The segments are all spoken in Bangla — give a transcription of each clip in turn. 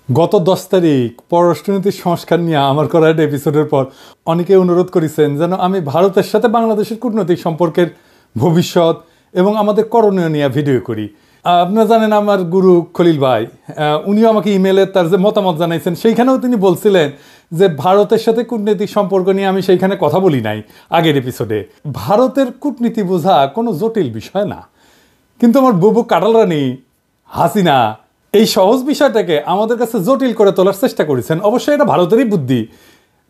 গত 10 তারিখ পররাষ্ট্রনীতির সংস্কার নিয়ে আমার করা একটা এপিসোডের পর অনেকে অনুরোধ করেছেন যেন আমি ভারতের সাথে বাংলাদেশের কূটনৈতিক সম্পর্কের ভবিষ্যৎ এবং আমাদের করণীয় নিয়ে ভিডিও করি। আপনারা জানেন আমার গুরু খলিল ভাই, উনিও আমাকে ইমেলে তার যে মতামত জানাইছেন সেইখানেও তিনি বলছিলেন যে ভারতের সাথে কূটনৈতিক সম্পর্ক নিয়ে আমি সেইখানে কথা বলি নাই আগের এপিসোডে। ভারতের কূটনীতি বোঝা কোনো জটিল বিষয় না, কিন্তু আমার বুবু কাটাল রানী হাসিনা এই সহজ বিষয়টাকে আমাদের কাছে জটিল করে তোলার চেষ্টা করেছেন। অবশ্যই এটা ভারতেরই বুদ্ধি।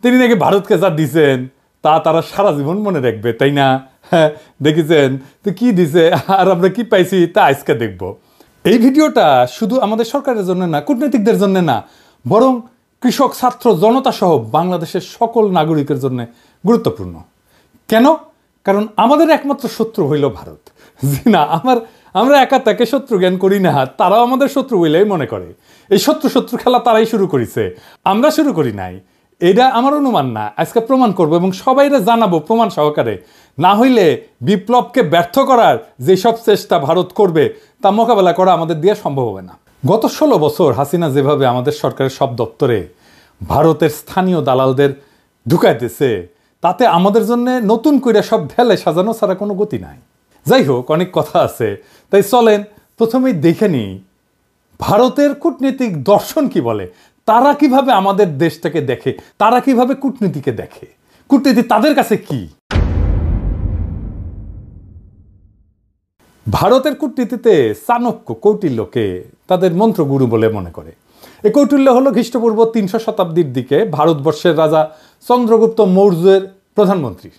তিনি নাকি ভারতকে যা দিচ্ছেন তা তারা সারা জীবন মনে রাখবে, তাই না? হ্যাঁ, দেখেছেন তো কি দিছে আর আমরা কি পাইছি তা আজকে দেখব। এই ভিডিওটা শুধু আমাদের সরকারের জন্য না, কূটনীতিকদের জন্য না, বরং কৃষক, ছাত্র, জনতা সহ বাংলাদেশের সকল নাগরিকের জন্য গুরুত্বপূর্ণ। কেন? কারণ আমাদের একমাত্র শত্রু হইল ভারত। জি না, আমরা একা তাকে শত্রু জ্ঞান করি না, তারাও আমাদের শত্রু বলেই মনে করে। এই শত্রু খেলা তারাই শুরু করেছে, আমরা শুরু করি নাই। এটা আমার অনুমান না, আজকে প্রমাণ করব এবং সবাইরে জানাবো প্রমাণ সহকারে। না হইলে বিপ্লবকে ব্যর্থ করার যেসব চেষ্টা ভারত করবে তা মোকাবেলা করা আমাদের দিয়ে সম্ভব হবে না। গত 16 বছর হাসিনা যেভাবে আমাদের সরকারের সব দপ্তরে ভারতের স্থানীয় দালালদের ঢুকাইতেছে, তাতে আমাদের জন্য নতুন করে সব ঢেলে সাজানো ছাড়া কোনো গতি নাই। যাই হোক, অনেক কথা আছে, তাই চলেন প্রথমেই দেখে নিই ভারতের কূটনীতিক দর্শন কি বলে। তারা কিভাবে আমাদের দেশটাকে দেখে, তারা কিভাবে কূটনীতিকে দেখে, কূটনীতি তাদের কাছে কি। ভারতের কূটনীতিতে চাণক্য, কৌটিল্যকে তাদের মন্ত্রগুরু বলে মনে করে। এই কৌটিল্য হলো খ্রিস্টপূর্ব 300 শতাব্দীর দিকে ভারতবর্ষের রাজা চন্দ্রগুপ্ত মৌর্যের প্রধানমন্ত্রী।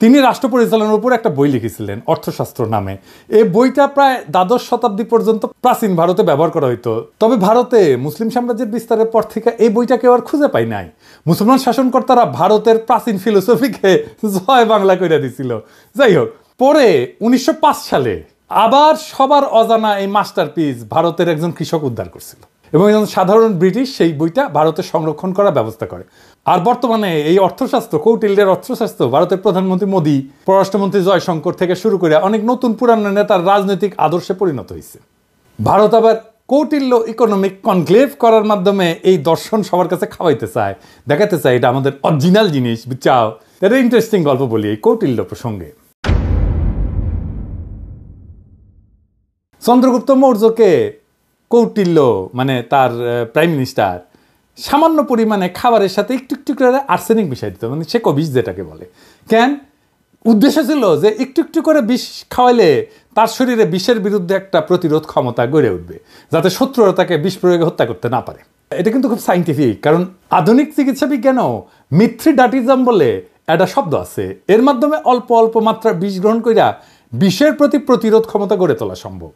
তিনি রাষ্ট্র পরিচালনার উপর একটা বই লিখেছিলেন, অর্থশাস্ত্র নামে। এই বইটা প্রায় দ্বাদশ শতাব্দী পর্যন্ত প্রাচীন ভারতে ব্যবহার করা হইতো। তবে ভারতে মুসলিম সাম্রাজ্যের বিস্তারের পর থেকে এই বইটা কেউ আর খুঁজে পায় নাই। মুসলমান শাসনকর্তারা ভারতের প্রাচীন ফিলোসফিকে জয় বাংলা করে দিছিল। যাই হোক, পরে 1905 সালে আবার সবার অজানা এই মাস্টারপিস ভারতের একজন কৃষক উদ্ধার করছিল এবং একজন সাধারণ ব্রিটিশ সেই বইটা ভারতে সংরক্ষণ করার ব্যবস্থা করে। আর বর্তমানে এই অর্থশাস্ত্র, কৌটিল্যের অর্থশাস্ত্র ভারতের প্রধানমন্ত্রী মোদী, পররাষ্ট্রমন্ত্রী জয়শঙ্কর থেকে শুরু করে অনেক নতুন পুরানো নেতার রাজনৈতিক আদর্শে পরিণত হয়েছে। ভারত আবার কৌটিল্য ইকোনমিক কনক্লেভ করার মাধ্যমে এই দর্শন সবার কাছে খাওয়াইতে চায়, দেখাতে চায় এটা আমাদের অরিজিনাল জিনিস, বুঝছাও। এটা ইন্টারেস্টিং গল্প বলি এই কৌটিল্য প্রসঙ্গে। চন্দ্রগুপ্ত মৌর্যকে কৌটিল্য মানে তার প্রাইম মিনিস্টার সামান্য পরিমাণে খাবারের সাথে একটু একটু করে আর্সেনিক মিশাই দিত, মানে সে বিষ যেটাকে বলে। কেন? উদ্দেশ্য ছিল যে একটু একটু করে বিষ খাওয়াইলে তার শরীরে বিষের বিরুদ্ধে একটা প্রতিরোধ ক্ষমতা গড়ে উঠবে, যাতে শত্রুরা তাকে বিষ প্রয়োগে হত্যা করতে না পারে। এটা কিন্তু খুব সাইন্টিফিক, কারণ আধুনিক চিকিৎসা বিজ্ঞানও মিথ্রিডাটিজম বলে একটা শব্দ আছে। এর মাধ্যমে অল্প অল্প মাত্রার বিষ গ্রহণ কইরা বিষের প্রতি প্রতিরোধ ক্ষমতা গড়ে তোলা সম্ভব।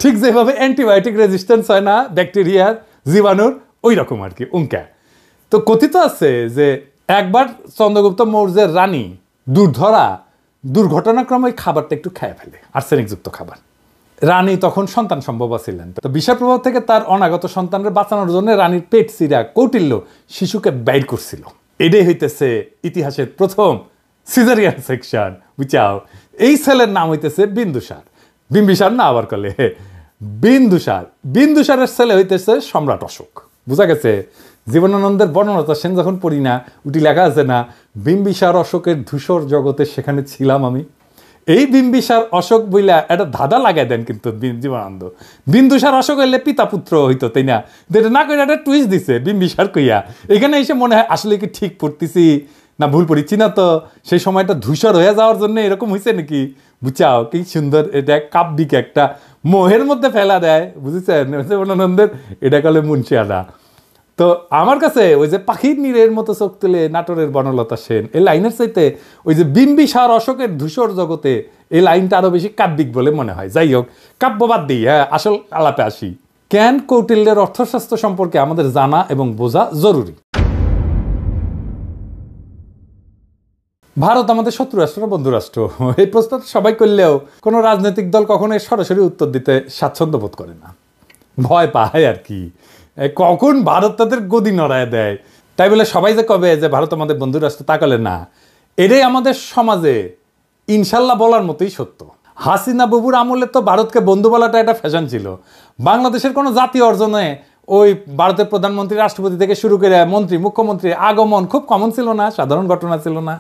ঠিক যেভাবে অ্যান্টিবায়োটিক রেজিস্ট্যান্স হয় না ব্যাকটেরিয়ার, জীবাণুর, ওই রকম আর কি উঙ্কা। তো কথিত আছে যে একবার চন্দ্রগুপ্ত মৌর্যের রানী দুর্ঘটনাক্রমে ওই খাবারটা একটু খেয়ে ফেলে, আর্সেনিকযুক্ত খাবার। রানী তখন সন্তান সম্ভবা ছিলেন, তো বিষের প্রভাব থেকে তার অনাগত সন্তানদের বাঁচানোর জন্য রানীর পেট চিরা কৌটিল্য শিশুকে বাইর করছিল। এটাই হইতেছে ইতিহাসের প্রথম সিজারিয়ান সেকশন, বুঝাও। এই ছেলের নাম হইতেছে বিন্দুসার। বিম্বিসার না আবার কলে বিন্দুসার। বিন্দুসারের ছেলে হইতেছে সম্রাট অশোক। বুঝা গেছে? জীবনানন্দের বর্ণনাটা সেন যখন পড়ি না, উটি লেখা আছে না, বিম্বিসার অশোকের ধূসর জগতে সেখানে ছিলাম আমি। এই বিম্বিসার অশোক বইলা একটা ধাঁধা লাগাই দেন কিন্তু জীবনানন্দ। বিন্দুসার অশোক হইলে পিতা পুত্র হইতো, তাই না? যেটা না করে একটা টুইস্ট দিছে বিম্বিসার কইয়া। এখানে এসে মনে হয় আসলে কি ঠিক পড়তেছি না ভুল পড়িচ্ছি না, তো সেই সময়টা ধূসর হয়ে যাওয়ার জন্য এরকম হয়েছে নাকি, বুঝাও। কি সুন্দর, এটা কাব্যিক একটা মোহের মধ্যে ফেলা দেয়, বুঝেছেন? জীবনানন্দের এটা কালে মুন্সিয়ানা। তো আমার কাছে ওই যে পাখির নীড়ের মতো চোখ তুলে নাটোরের বনলতা সেন এই লাইনের চাইতে ওই যে বিম্বিসার অশোকের ধূসর জগতে এই লাইনটা আরো বেশি কাব্যিক বলে মনে হয়। যাই হোক, কাব্যবাদ দিই, হ্যাঁ, আসল আলাপে আসি। কেন কৌটিল্যের অর্থশাস্ত্র সম্পর্কে আমাদের জানা এবং বোঝা জরুরি। ভারত আমাদের শত্রু রাষ্ট্র না বন্ধু রাষ্ট্র, এই প্রশ্ন সবাই করলেও কোনো রাজনৈতিক দল কখনো সরাসরি উত্তর দিতে স্বাচ্ছন্দ্য বোধ করে না, ভয় পায় আর কি, কখন ভারত তাদের গদি নড়ায় দেয়। তাই বলে সবাই যে কবে যে ভারত আমাদের বন্ধু রাষ্ট্র তাকালে না, এটাই আমাদের সমাজে ইনশাল্লাহ বলার মতোই সত্য। হাসিনা বাবুর আমলে তো ভারতকে বন্ধু বলাটা একটা ফ্যাশন ছিল। বাংলাদেশের কোনো জাতীয় অর্জনে ওই ভারতের প্রধানমন্ত্রী, রাষ্ট্রপতি থেকে শুরু করে মন্ত্রী, মুখ্যমন্ত্রী আগমন খুব কমন ছিল না, সাধারণ ঘটনা ছিল না।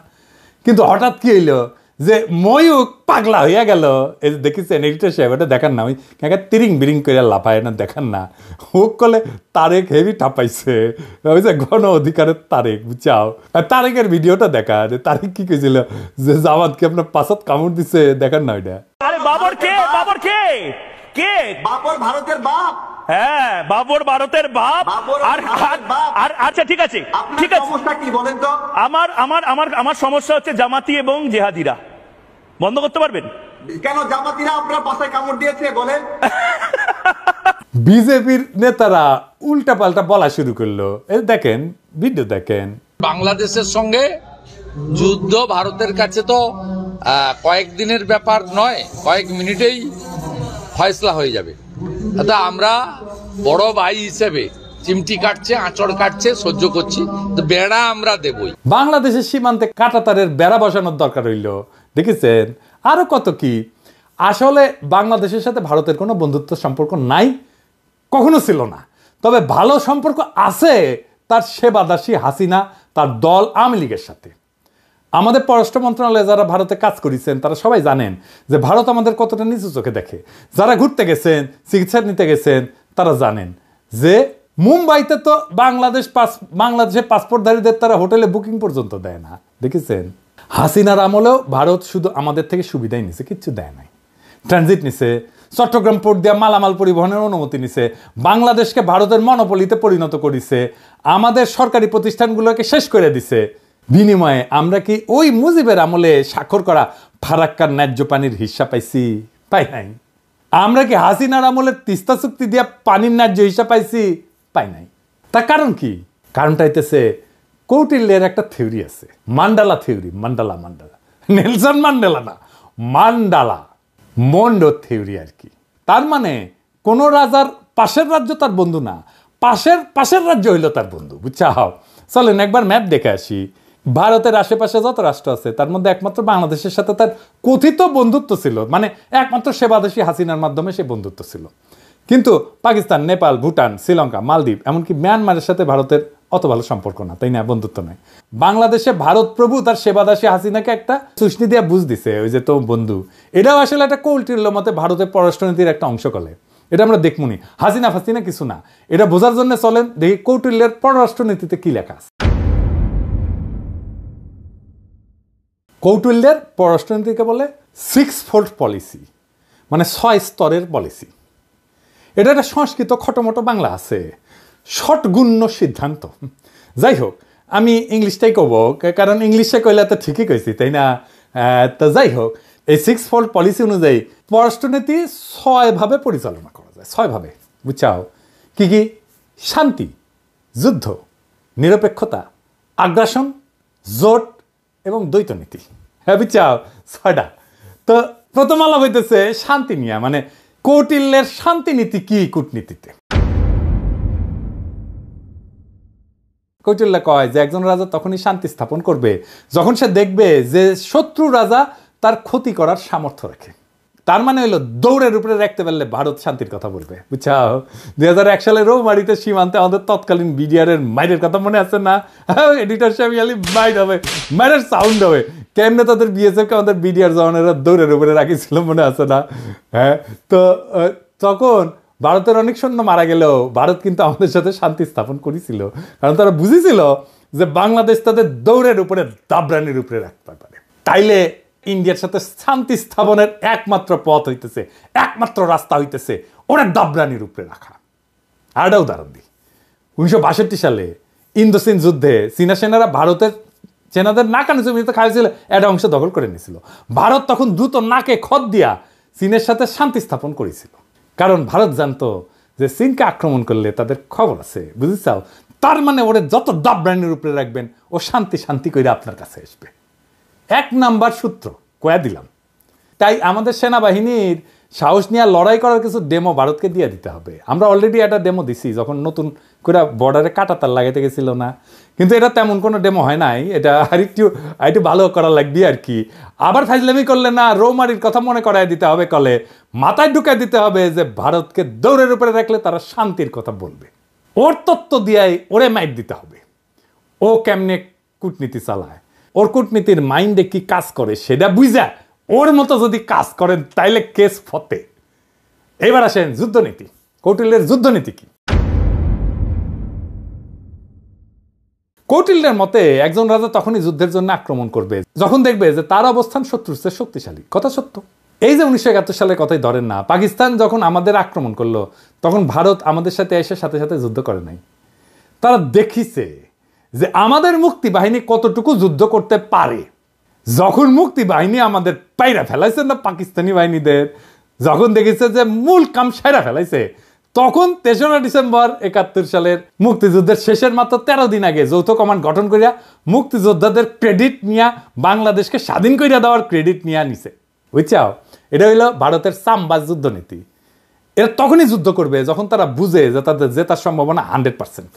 কিন্তু হঠাৎ কি হইলো যে ময়ূক পাগলা হইয়া গেল, এই যে দেখেছেন এডিটর সাহেব, এটা দেখান না, ওই তিরিং বিরিং করে লাফায় না, দেখান না, হোক কলে তারেক হেভি টাপাইছে, ওই যে গণ অধিকারের তারেক, বুঝাও তারেকের ভিডিওটা দেখা, তারেক কি কইছিল যে জামাতকে আপনার পাশাত কামড় দিছে, দেখান না ওইটা। আরে বাবর কে, বাবর কে, কে বাবর ভারতের বাপ। হ্যাঁ বাবর ভারতের বাপ। আর আচ্ছা ঠিক আছে, ঠিক আছে, সমস্যা কি বলেন তো? আমার আমার আমার আমার সমস্যা হচ্ছে জামাতি এবং জেহাদিরা, বন্ধ করতে পারবেন? কেন জামাতিরা আপনার পাশায় কামড় দিয়েছে বলেন? বিজেপির নেতারা উল্টা পাল্টা বলা শুরু করলো, এই দেখেন ভিডিও দেখেন। বাংলাদেশের সঙ্গে যুদ্ধ ভারতের কাছে তো কয়েকদিনের ব্যাপার নয়, কয়েক মিনিটেই ফয়সলা হয়ে যাবে। আমরা বড় ভাই হিসেবে চিমটি কাটছে, আঁচড় কাটছে, সহ্য করছি, তো বেড়া আমরা দেবই। বাংলাদেশের সীমান্তে কাঁটাতারের বেড়া বসানোর দরকার হইল, দেখেছেন? আরো কত কি। আসলে বাংলাদেশের সাথে ভারতের কোনো বন্ধুত্ব সম্পর্ক নাই, কখনো ছিল না। তবে ভালো সম্পর্ক আছে তার সেবাদাসী হাসিনা, তার দল আওয়ামী লীগের সাথে। আমাদের পররাষ্ট্র মন্ত্রণালয়ে যারা ভারতে কাজ করেছেন তারা সবাই জানেন যে ভারত আমাদের কতটা নিচু চোখে দেখে। যারা ঘুরতে গেছেন, চিকিৎসা নিতে গেছেন, তারা জানেন যে মুম্বাইতে তো বাংলাদেশের পাসপোর্টধারীদের তারা হোটেলে বুকিং পর্যন্ত দেয় না, দেখেছেন? হাসিনার আমলেও ভারত শুধু আমাদের থেকে সুবিধাই নিছে, কিচ্ছু দেয় নাই। ট্রানজিট নিছে, চট্টগ্রাম পোর্ট দিয়ে মালামাল পরিবহনের অনুমতি নিছে, বাংলাদেশকে ভারতের মনোপলিতে পরিণত করেছে, আমাদের সরকারি প্রতিষ্ঠানগুলোকে শেষ করে দিছে। বিনিময়ে আমরা কি ওই মুজিবের আমলে স্বাক্ষর করা ফারাক্কার ন্যায্য পানির হিস্সা পাইছি? পাই নাই। আমরা কি হাসিনার আমলে তিস্তা চুক্তি দিয়া পানির ন্যায্য হিস্সা পাইছি? পাই নাই। তার কারণ কি? কারণটা হইতেছে কৌটিল্যের একটা থিওরি আছে, mandala theory. Mandala Nelson Mandela না, মান্ডালা মন্ডো থিওরি আর কি। তার মানে কোন রাজার পাশের রাজ্য তার বন্ধু না, পাশের রাজ্য হইল তার বন্ধু, বুঝছাও? চলেন একবার ম্যাপ দেখে আসি। ভারতের আশেপাশে যত রাষ্ট্র আছে তার মধ্যে একমাত্র বাংলাদেশের সাথে তার কথিত বন্ধুত্ব ছিল, মানে একমাত্র সেবাদেশী হাসিনার মাধ্যমে সে বন্ধুত্ব ছিল। কিন্তু পাকিস্তান, নেপাল, ভুটান, শ্রীলঙ্কা, মালদ্বীপ, এমনকি মিয়ানমারের সাথে ভারতের অত ভালো সম্পর্ক না, তাই না? বন্ধুত্ব নয়। বাংলাদেশে ভারত প্রভু তার সেবাদাসী হাসিনাকে একটা সুষ্টি দিয়া বুঝ দিছে, ওই যে তো বন্ধু। এটাও আসলে একটা কৌটিল্য মতে ভারতের পররাষ্ট্রনীতির একটা অংশ কলে। এটা আমরা দেখমুনি, হাসিনা ফাসিনা কিছু না। এটা বোঝার জন্য চলেন দেখি কৌটিল্যের পররাষ্ট্রনীতিতে কি লেখা আছে। কৌটিল্যের পররাষ্ট্রনীতিকে বলে 6-fold পলিসি, মানে 6 স্তরের পলিসি। এটা একটা সংস্কৃত খটোমটো বাংলা আছে, ষটগুণ্য সিদ্ধান্ত। যাই হোক, আমি ইংলিশটাই কব, কারণ ইংলিশে কইলে তো ঠিকই কইছি, তাই না? তো যাই হোক, এই 6-fold পলিসি অনুযায়ী পররাষ্ট্রনীতি 6 ভাবে পরিচালনা করা যায়, 6 ভাবে, বুঝছাও? কি কি? শান্তি, যুদ্ধ, নিরপেক্ষতা, আগ্রাসন, জোট এবং দ্বৈত নীতি। হ্যাঁ বুঝছাও, 6টা। তো প্রথম আলাপ হইতেছে শান্তি নিয়ে, মানে কৌটিল্যের শান্তি নীতি কি কূটনীতিতে। কৌটিল্য কয় যে একজন রাজা তখনই শান্তি স্থাপন করবে যখন সে দেখবে যে শত্রু রাজা তার ক্ষতি করার সামর্থ্য রাখে। তার মানে হলো দৌড়ের উপরে রাখতে পারলে ভারত শান্তির কথা বলবে, বুঝছাও? 2001 সালে রৌমারিতে সীমান্তে আমাদের তৎকালীন বিডিআরের মাইরের কথা মনে আছে না? এডিটর সাহেব মাইর হবে, মাইরের সাউন্ড হবে, কেমনে তাদের বিএসএফকে আমাদের বিডিআর জওয়ানেরা দৌড়ের উপরে রাখিছিল, মনে আছে না? হ্যাঁ, তো তখন ভারতের অনেক সৈন্য মারা গেলেও ভারত কিন্তু আমাদের সাথে শান্তি স্থাপন করেছিল, কারণ তারা বুঝেছিল যে বাংলাদেশ তাদের দৌড়ের উপরে, দাবরানির উপরে রাখতে পারে। তাইলে ইন্ডিয়ার সাথে শান্তি স্থাপনের একমাত্র পথ হইতেছে, একমাত্র রাস্তা হইতেছে ওরা দাবরানির উপরে রাখা। আরেকটা উদাহরণ দিই, 1962 সালে ইন্দো-চীন যুদ্ধে চীনা সেনারা ভারতের সেনাদের নাকানি জমিতে খাইছিল, একটা অংশ দখল করে নিয়েছিল। ভারত তখন দ্রুত নাকে খত দিয়া চীনের সাথে শান্তি স্থাপন করেছিল, কারণ ভারত জানতো যে চীনকে আক্রমণ করলে তাদের খবর আছে, বুঝেছাও? তার মানে ওরে যত দাবরানির উপরে রাখবেন ও শান্তি করে আপনার কাছে আসবে। এক নাম্বার সূত্র কয়া দিলাম। তাই আমাদের সেনাবাহিনীর সাহস নিয়ে লড়াই করার কিছু ডেমো ভারতকে দিয়ে দিতে হবে। আমরা অলরেডি একটা ডেমো দিছি যখন নতুন করে বর্ডারে কাঁটাতার লাগাইতে গেছিল না, কিন্তু এটা তেমন কোনো ডেমো হয় নাই, এটা আরেকটু ভালো করা লাগবে আর কি। আবার ফাইজলামি করলে না, রৌমারির কথা মনে করাই দিতে হবে, কলে মাথায় ঢুকাই দিতে হবে যে ভারতকে দৌড়ের উপরে রাখলে তারা শান্তির কথা বলবে। ওর তত্ত্ব দিয়াই ওরে মাইট দিতে হবে। ও কেমনে কূটনীতি চালায়, ওর কূটনীতির মাইন্ডে কি কাজ করে সেটা বুঝা ওর মতো যদি কাজ করেন তাইলে কেস ফতে। এবার আসেন যুদ্ধনীতি। কৌটিল্যের যুদ্ধনীতি কি? কৌটিল্যের মতে একজন রাজা তখনই যুদ্ধের জন্য আক্রমণ করবে যখন দেখবে যে তার অবস্থান শত্রুর চেয়ে শক্তিশালী। কথা সত্য। এই যে 1971 সালের কথাই ধরেন না, পাকিস্তান যখন আমাদের আক্রমণ করলো তখন ভারত আমাদের সাথে এসে সাথে সাথে যুদ্ধ করে নাই। তারা দেখিছে যে আমাদের মুক্তি বাহিনী কতটুকু যুদ্ধ করতে পারে। যখন মুক্তি বাহিনী আমাদের পাইরা ফেলাইছে না পাকিস্তানি বাহিনীদের, যখন দেখেছে যে মূল কাম সাইরা ফেলাইছে, তখন 3রা ডিসেম্বর 71 সালের মুক্তিযুদ্ধের শেষের মাত্র 13 দিন আগে যৌথ কমান্ড গঠন করিয়া মুক্তিযোদ্ধাদের ক্রেডিট নিয়ে বাংলাদেশকে স্বাধীন করিয়া দেওয়ার ক্রেডিট নিয়ে নিছে। বুঝছাও, এটা হইল ভারতের সামবাজ যুদ্ধনীতি। এরা তখনই যুদ্ধ করবে যখন তারা বুঝে যে তাদের জেতার সম্ভাবনা 100%।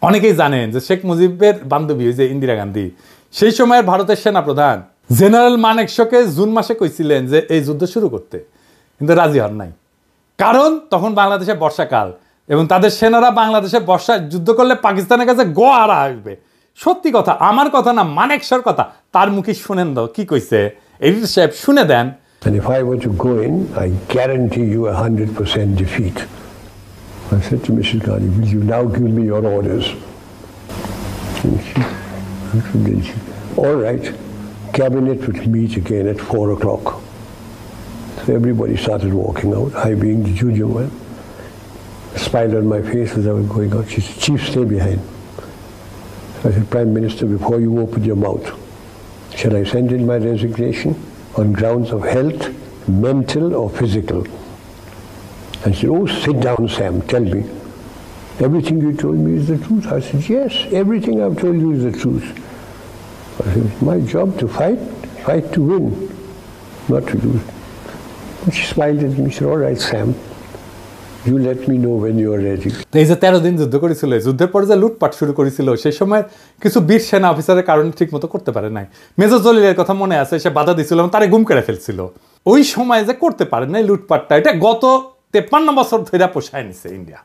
অনেকেই জানেন যে শেখ মুজিবের বান্ধবী যে ইন্দিরা গান্ধী, সেই সময়ের ভারতের সেনাপ্রধান জেনারেল মানেকশকে জুন মাসে কইছিলেন যে এই যুদ্ধ শুরু করতে, কিন্তু রাজি হন নাই। কারণ তখন বাংলাদেশে বর্ষাকাল এবং তাদের সেনারা বাংলাদেশে বর্ষায় যুদ্ধ করলে পাকিস্তানের কাছে গোয়ারা আসবে। সত্যি কথা, আমার কথা না, মানেকশর কথা। তার মুখে শুনেন দাও কি কইছে, এডিটর সাহেব শুনে দেন। And if I were to go in, I guarantee you 100% defeat. I said to Mrs. Gandhi, will you now give me your orders? All right, cabinet would meet again at 4 o'clock. So everybody started walking out, I being the junior one. A smile on my face as I was going out. She said, Chief, stay behind. So I said, Prime Minister, before you open your mouth, shall I send in my resignation on grounds of health, mental or physical? And she said, oh, sit down, Sam, tell me. Everything you told me is the truth. I said, yes, everything I've told you is the truth. I said, it's my job to fight to win, not to lose. And she smiled at me, she said, all right, Sam, you let me know when you're ready. এই যে 13 দিন যুদ্ধ করেছিল, যুদ্ধের পরে যে লুটপাট শুরু করেছিল, সেই সময় কিছু বীর সেনা অফিসারের কারণে ঠিক মতো করতে পারে নাই। মেজর জলিলের কথা মনে আছে, সে বাধা দিছিল এবং তারে গুম করে ফেলছিল। ওই সময় যে করতে পারে নাই লুটপাটটা, এটা গত 53 বছর ধরে পোষায় নিছে ইন্ডিয়া।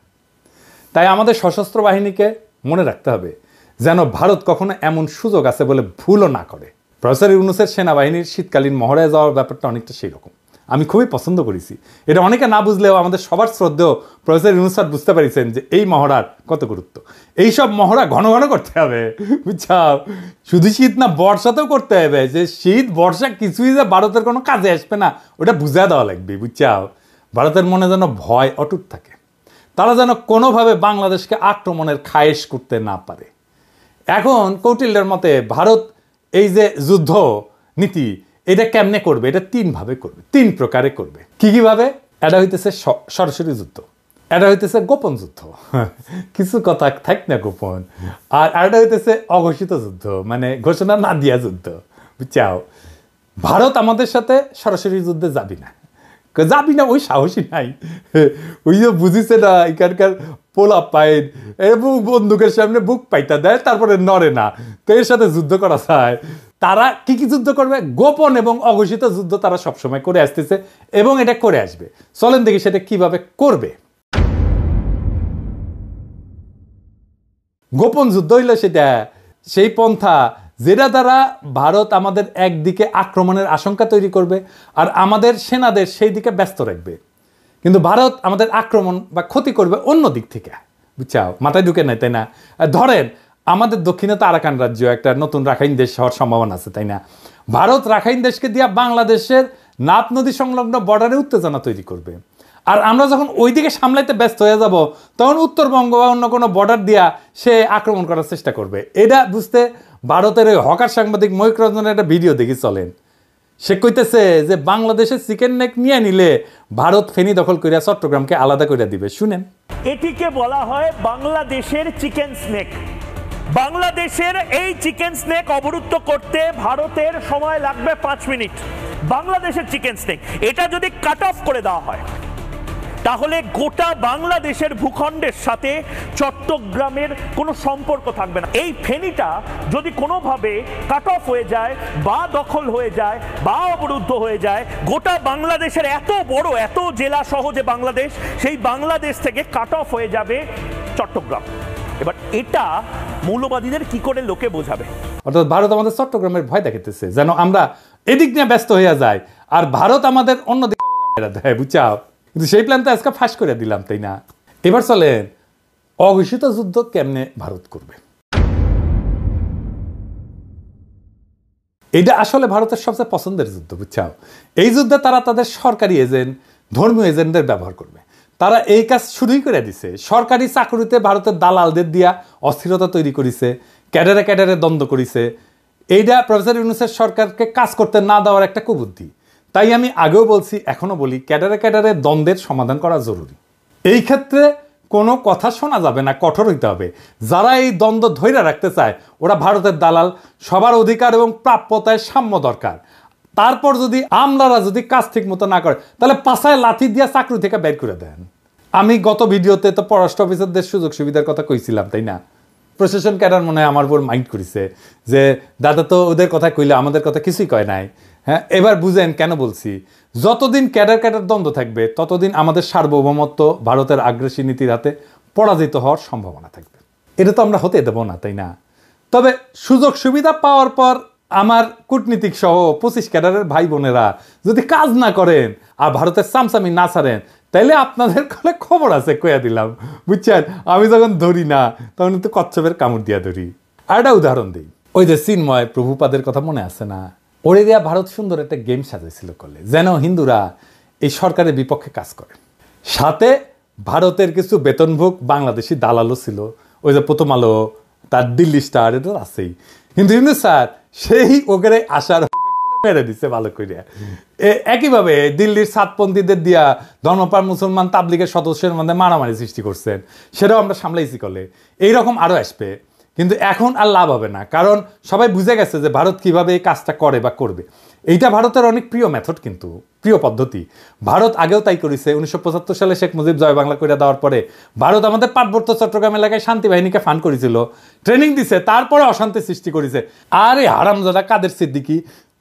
তাই আমাদের সশস্ত্র বাহিনীকে মনে রাখতে হবে যেন ভারত কখনো এমন সুযোগ আছে বলে ভুলও না করে। প্রফেসর ইউনূসের সেনাবাহিনীর শীতকালীন মহড়ায় যাওয়ার ব্যাপারটা অনেকটা সেই রকম। আমি খুবই পছন্দ করেছি এটা। অনেকে না বুঝলেও আমাদের সবার শ্রদ্ধেয় প্রফেসর ইউনূস স্যার বুঝতে পারিছেন যে এই মহড়ার কত গুরুত্ব। এইসব মহড়া ঘন ঘন করতে হবে, বুঝছাও। শুধু শীত না, বর্ষাতেও করতে হবে। যে শীত বর্ষা কিছুই যে ভারতের কোনো কাজে আসবে না, ওটা বুঝা দেওয়া লাগবে, বুঝছাও। ভারতের মনে যেন ভয় অটুট থাকে, তারা যেন কোনোভাবে বাংলাদেশকে আক্রমণের খায়েশ করতে না পারে। এখন কৌটিল্যের মতে ভারত এই যে যুদ্ধ নীতি, এটা কেমনে করবে? এটা 3 ভাবে করবে, 3 প্রকারে করবে। কি ভাবে? এটা হইতেছে সরাসরি যুদ্ধ, এটা হইতেছে গোপন যুদ্ধ, কিছু কথা থাক না গোপন, আর এটা হইতেছে অঘোষিত যুদ্ধ, মানে ঘোষণা না দিয়া যুদ্ধ, বুঝছাও। ভারত আমাদের সাথে সরাসরি যুদ্ধে যাবি না, ওই সাহসী নাই। ওই যে বুঝিছে না, এখানকার পোলা পাইন এবং বন্দুকের সামনে বুক পাইতা দেয়, তারপরে নড়ে না। তো এর সাথে যুদ্ধ করা যায়। তারা কি যুদ্ধ করবে? গোপন এবং অঘোষিত যুদ্ধ তারা সবসময় করে আসতেছে এবং এটা করে আসবে। চলেন দেখি সেটা কিভাবে করবে। গোপন যুদ্ধ হইলে সেটা সেই পন্থা যেটা দ্বারা ভারত আমাদের একদিকে আক্রমণের আশঙ্কা তৈরি করবে আর আমাদের সেনাদের সেই দিকে ব্যস্ত রাখবে, কিন্তু ভারত আমাদের আক্রমণ বা ক্ষতি করবে অন্য দিক থেকে, বুঝছাও। মাথায় ঢুকে নাই, তাই না? ধরেন আমাদের দক্ষিণে তো আরাকান রাজ্য, একটা নতুন রাখাইন দেশ হওয়ার সম্ভাবনা আছে, তাই না? ভারত রাখাইন দেশকে দিয়া বাংলাদেশের নাপ নদী সংলগ্ন বর্ডারে উত্তেজনা তৈরি করবে। আর আমরা যখন ওই দিকে সামলাইতে ব্যস্ত হয়ে যাব, তখন উত্তরবঙ্গ বা অন্য কোনো বর্ডার দিয়া সে আক্রমণ করার চেষ্টা করবে। এটা বুঝতে ভারতের ওই হকার সাংবাদিক ময়ূক রঞ্জনের একটা ভিডিও দেখি, চলেন। সে কইতেছে যে বাংলাদেশের চিকেন নেক নিয়ে নিলে ভারত ফেনী দখল করিয়া চট্টগ্রামকে আলাদা করে দিবে। শুনেন। এটিকে বলা হয় বাংলাদেশের চিকেন স্নেক। বাংলাদেশের এই চিকেন স্নেক অবরুদ্ধ করতে ভারতের সময় লাগবে 5 মিনিট। বাংলাদেশের চিকেন স্নেক এটা যদি কাট অফ করে দেওয়া হয় তাহলে গোটা বাংলাদেশের ভূখণ্ডের সাথে চট্টগ্রামের কোনো সম্পর্ক থাকবে না। এই ফেনীটা যদি কোনোভাবে কাট অফ হয়ে যায় বা দখল হয়ে যায় বা অবরুদ্ধ হয়ে যায়, গোটা বাংলাদেশের এত বড় এত জেলা সহ যে বাংলাদেশ, সেই বাংলাদেশ থেকে কাট অফ হয়ে যাবে চট্টগ্রাম। এবার এটা মৌলবাদীদের কি করে লোকে বোঝাবে? অর্থাৎ ভারত আমাদের চট্টগ্রামের ভয় দেখাতেছে যেন আমরা এদিক নিয়ে ব্যস্ত হয়ে যায় আর ভারত আমাদের অন্যদিকে দেয়, বুঝছাও? কিন্তু সেই প্ল্যান তো আজকে ফাঁস করে দিলাম, তাই না? এবার চলেন অঘোষিত যুদ্ধ কেমনে ভারত করবে। এটা আসলে ভারতের সবচেয়ে পছন্দের যুদ্ধ, বুঝছাও? এই যুদ্ধে তারা তাদের সরকারি এজেন্ট, ধর্মীয় এজেন্টদের ব্যবহার করবে। তারা এই কাজ শুরুই করে দিছে। সরকারি চাকরিতে ভারতের দালালদের দিয়া অস্থিরতা তৈরি করেছে, ক্যাডারে ক্যাডারে দ্বন্দ্ব করেছে। এইটা প্রফেসর ইউনূসের সরকারকে কাজ করতে না দেওয়ার একটা কুবুদ্ধি। তাই আমি আগেও বলছি, এখনো বলি, ক্যাডারে ক্যাডারে দ্বন্দ্বের সমাধান করা জরুরি। এই ক্ষেত্রে কোনো কথা শোনা যাবে না, কঠোর হইতে হবে। যারা এই দ্বন্দ্ব ধৈর্য রাখতে চায় ওরা ভারতের দালাল। সবার অধিকার এবং প্রাপ্যতায় সাম্য দরকার। তারপর যদি আমলারা যদি কাজ ঠিক মতো না করে তাহলে পাছায় লাথি দিয়া চাকরি থেকে বের করে দেন। আমি গত ভিডিওতে তো পররাষ্ট্র অফিসারদের সুযোগ সুবিধার কথা কইছিলাম, তাই না? প্রশাসন ক্যাডার মনে হয় আমার উপর মাইন্ড করেছে যে দাদা তো ওদের কথা কইলে আমাদের কথা কিছুই কয় নাই। হ্যাঁ, এবার বুঝেন কেন বলছি। যতদিন ক্যাডার ক্যাডার দ্বন্দ্ব থাকবে ততদিন আমাদের সার্বভৌমত্ব ভারতের আগ্রাসী নীতির হাতে পরাজিত হওয়ার সম্ভাবনা থাকবে। এটা তো আমরা হতে দেবো না, তাই না? তবে সুযোগ সুবিধা পাওয়ার পর আমার কূটনীতিক সহ 25 ক্যাডারের ভাই বোনেরা যদি কাজ না করেন আর ভারতের চামচামি না ছাড়েন তাইলে আপনাদের কলে খবর আছে, কইয়া দিলাম, বুঝছেন? আমি যখন ধরি না তখন কিন্তু কচ্ছপের কামড় দিয়া ধরি। আর একটা উদাহরণ দিই, ওই যে চিন্ময় প্রভুপাদের কথা মনে আছে না? ওরে দিয়া ভারত সুন্দর একটা গেম সাজাইছিল করলে যেন হিন্দুরা এই সরকারের বিপক্ষে কাজ করে। সাথে ভারতের কিছু বেতনভোগ বাংলাদেশি দালালও ছিল, ওই যে প্রথম আলো, তার দিল্লি স্টার, এটা আছেই। কিন্তু ইউনূস স্যার সেই ওখানে আসার মেরে দিচ্ছে ভালো করে। একইভাবে দিল্লির সাতপন্থীদের দিয়া ধর্মপ্রাণ মুসলমান তাবলিগের সদস্যের মধ্যে মারামারি সৃষ্টি করছেন, সেটাও আমরা সামলাইছি করলে। এইরকম আরও আসবে, কিন্তু এখন আর লাভ হবে না, কারণ সবাই বুঝে গেছে যে ভারত কিভাবে এই কাজটা করে বা করবে। এইটা ভারতের অনেক প্রিয় মেথড, কিন্তু প্রিয় পদ্ধতি। ভারত আগেও তাই করেছে। 1975 সালে শেখ মুজিব জয় বাংলা করে দেওয়ার পরে ভারত আমাদের পার্বত্য চট্টগ্রাম এলাকায় শান্তি বাহিনীকে ফান্ড করেছিল, ট্রেনিং দিছে, তারপরে অশান্তি সৃষ্টি করেছে। আর এই হারামজাদা কাদের সিদ্দিকী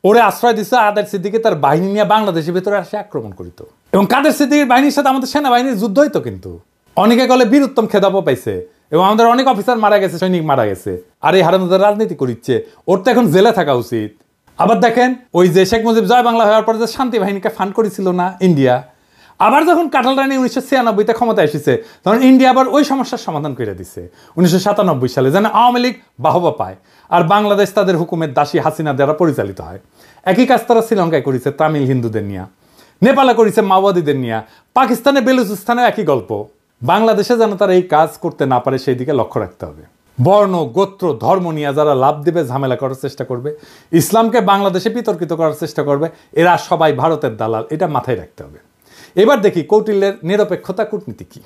ওরে আশ্রয় দিচ্ছে। আদের সিদ্দিকী তার বাহিনী নিয়ে বাংলাদেশের ভিতরে আসে আক্রমণ করিত, এবং কাদের সিদ্দিকীর বাহিনীর সাথে আমাদের সেনাবাহিনীর যুদ্ধ হইতো। কিন্তু অনেকে গলে বীরুত্তম খেতাবও পাইছে, এবং আমাদের অনেক অফিসার মারা গেছে, সৈনিক মারা গেছে। আর এই হারামজাদা রাজনীতি করিচ্ছে, ওর তো এখন জেলে থাকা উচিত। আবার দেখেন, ওই যে শেখ মুজিব জয় বাংলা হওয়ার পরে যে শান্তি বাহিনীকে ফান্ড করেছিল না ইন্ডিয়া, আবার যখন কাঁঠাল রানী 1996-তে ক্ষমতা এসেছে তখন ইন্ডিয়া আবার ওই সমস্যার সমাধান করে দিচ্ছে 1997 সালে, যেন আওয়ামী লীগ বাহবা পায় আর বাংলাদেশ তাদের হুকুমের দাসী হাসিনা দ্বারা পরিচালিত হয়। একই কাজ তারা শ্রীলঙ্কায় করেছে তামিল হিন্দুদের নিয়ে, নেপালে করেছে মাওবাদীদের নিয়ে, পাকিস্তানে বেলুচিস্তানে একই গল্প। বাংলাদেশে যেন তারা এই কাজ করতে না পারে সেই দিকে লক্ষ্য রাখতে হবে। বর্ণ, গোত্র, ধর্ম নিয়ে যারা লাভ দেবে, ঝামেলা করার চেষ্টা করবে, ইসলামকে বাংলাদেশে বিতর্কিত করার চেষ্টা করবে, এরা সবাই ভারতের দালাল, এটা মাথায় রাখতে হবে। এবার দেখি কৌটিল্যের নিরপেক্ষতা কূটনীতি কি।